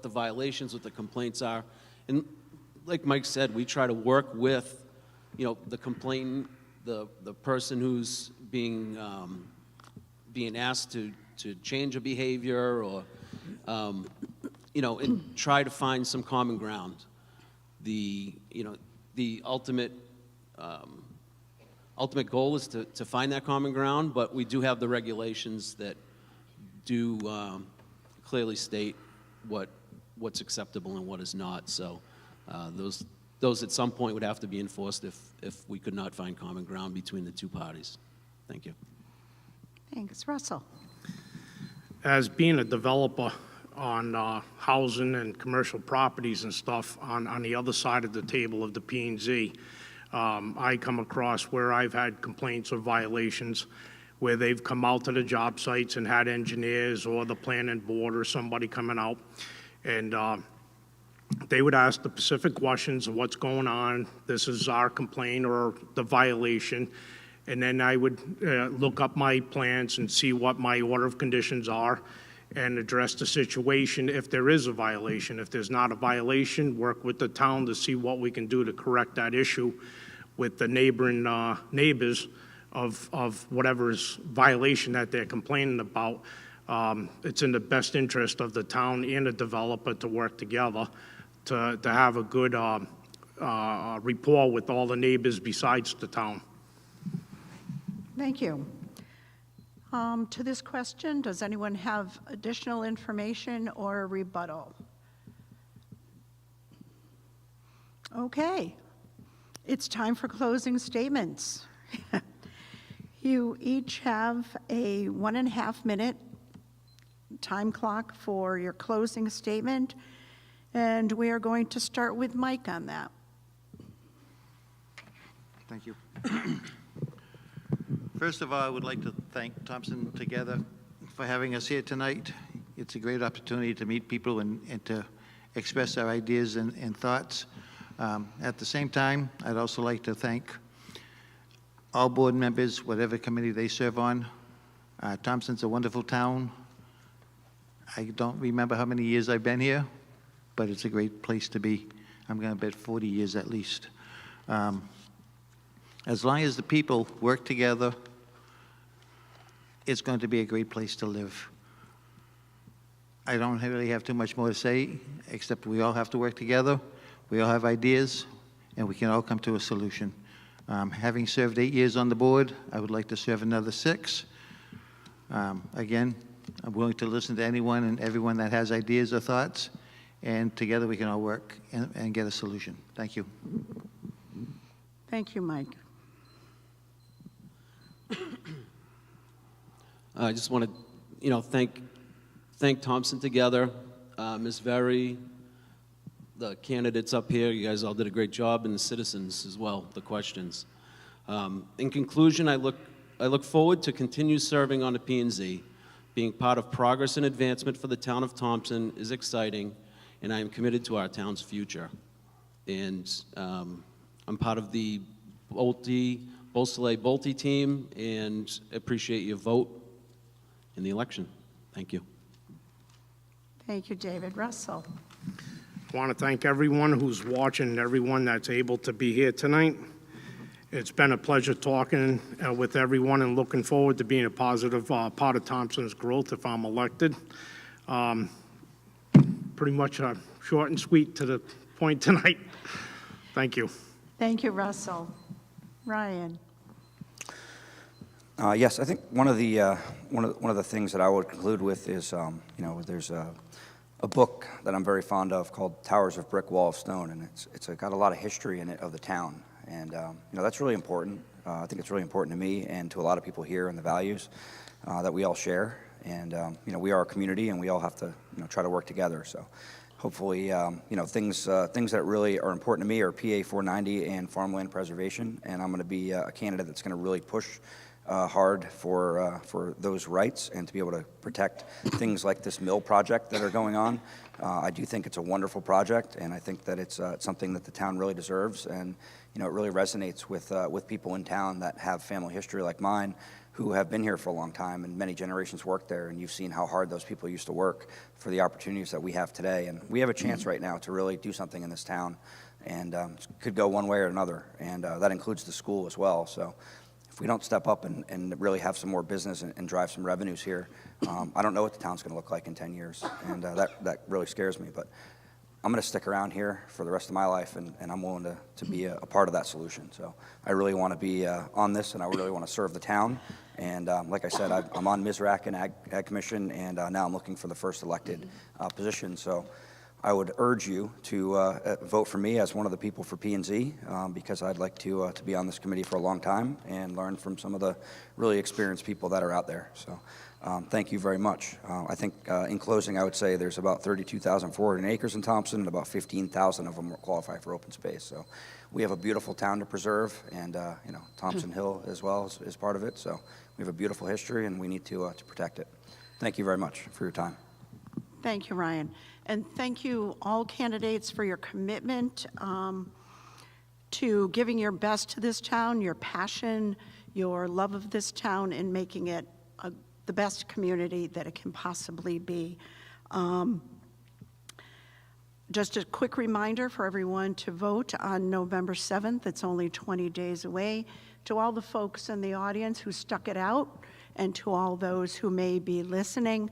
Speaker 10: the violations, what the complaints are. And like Mike said, we try to work with the complainant, the person who's being asked to change a behavior, or and try to find some common ground. The ultimate goal is to find that common ground, but we do have the regulations that do clearly state what's acceptable and what is not. So those at some point would have to be enforced if we could not find common ground between the two parties. Thank you.
Speaker 1: Thanks. Russell?
Speaker 11: As being a developer on housing and commercial properties and stuff on the other side of the table of the P&Z, I come across where I've had complaints or violations where they've come out to the job sites and had engineers or the planning board or somebody coming out, and they would ask the specific questions of what's going on, this is our complaint or the violation, and then I would look up my plans and see what my order of conditions are and address the situation if there is a violation. If there's not a violation, work with the town to see what we can do to correct that issue with the neighboring neighbors of whatever's violation that they're complaining about. It's in the best interest of the town and the developer to work together to have a good rapport with all the neighbors besides the town.
Speaker 1: Thank you. To this question, does anyone have additional information or rebuttal? Okay. It's time for closing statements. You each have a 1.5 minute time clock for your closing statement, And we are going to start with Mike on that.
Speaker 9: Thank you. First of all, I would like to thank Thompson Together for having us here tonight. It's a great opportunity to meet people and to express our ideas and thoughts. At the same time, I'd also like to thank all board members, whatever committee they serve on. Thompson's a wonderful town. I don't remember how many years I've been here, but it's a great place to be. I'm going to bet 40 years at least. As long as the people work together, it's going to be a great place to live. I don't really have too much more to say, except we all have to work together. We all have ideas, and we can all come to a solution. Having served 8 years on the board, I would like to serve another 6. Again, I'm willing to listen to anyone and everyone that has ideas or thoughts, and together we can all work and get a solution. Thank you.
Speaker 1: Thank you, Mike.
Speaker 10: I just want to, thank Thompson Together, Ms. Very, the candidates up here. You guys all did a great job, and the citizens as well, the questions. In conclusion, I look forward to continue serving on the P&Z. Being part of progress and advancement for the town of Thompson is exciting, and I am committed to our town's future. And I'm part of the Bolte team, and appreciate your vote in the election. Thank you.
Speaker 1: Thank you, David. Russell.
Speaker 11: I want to thank everyone who's watching, everyone that's able to be here tonight. It's been a pleasure talking with everyone and looking forward to being a positive part of Thompson's growth if I'm elected. Pretty much short and sweet to the point tonight. Thank you.
Speaker 1: Thank you, Russell. Ryan.
Speaker 8: Yes, I think one of the things that I would conclude with is, there's a book that I'm very fond of called Towers of Brick, Wall of Stone, and it's got a lot of history in it of the town, and that's really important. I think it's really important to me and to a lot of people here, and the values that we all share, and we are a community, and we all have to try to work together. So hopefully, things that really are important to me are PA 490 and farmland preservation, and I'm going to be a candidate that's going to really push hard for those rights and to be able to protect things like this mill project that are going on. I do think it's a wonderful project, and I think that it's something that the town really deserves, and it really resonates with people in town that have family history like mine, who have been here for a long time and many generations worked there, and you've seen how hard those people used to work for the opportunities that we have today. And we have a chance right now to really do something in this town, and could go one way or another, and that includes the school as well. So if we don't step up and really have some more business and drive some revenues here, I don't know what the town's going to look like in 10 years, and that really scares me. But I'm going to stick around here for the rest of my life, and I'm willing to be a part of that solution. So I really want to be on this, and I really want to serve the town. And like I said, I'm on MISRAC and Ag Commission, and now I'm looking for the first elected position. So I would urge you to vote for me as one of the people for P&Z, because I'd like to be on this committee for a long time and learn from some of the really experienced people that are out there. So thank you very much. I think in closing, I would say there's about 32,400 acres in Thompson, and about 15,000 of them qualify for open space. So we have a beautiful town to preserve, and Thompson Hill as well is part of it. So we have a beautiful history, and we need to protect it. Thank you very much for your time.
Speaker 1: Thank you, Ryan. And thank you, all candidates, for your commitment to giving your best to this town, your passion, your love of this town, and making it the best community that it can possibly be. Just a quick reminder for everyone to vote on November 7th. It's only 20 days away. To all the folks in the audience who stuck it out, and to all those who may be listening,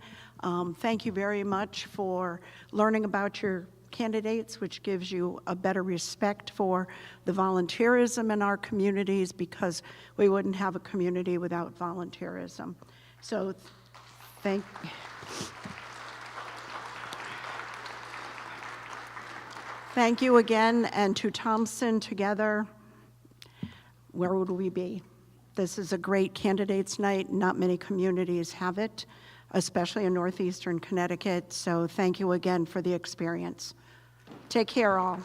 Speaker 1: thank you very much for learning about your candidates, which gives you a better respect for the volunteerism in our communities, because we wouldn't have a community without volunteerism. So thank you again, and to Thompson Together, where would we be? This is a great candidates night. Not many communities have it, especially in northeastern Connecticut. So thank you again for the experience. Take care, all.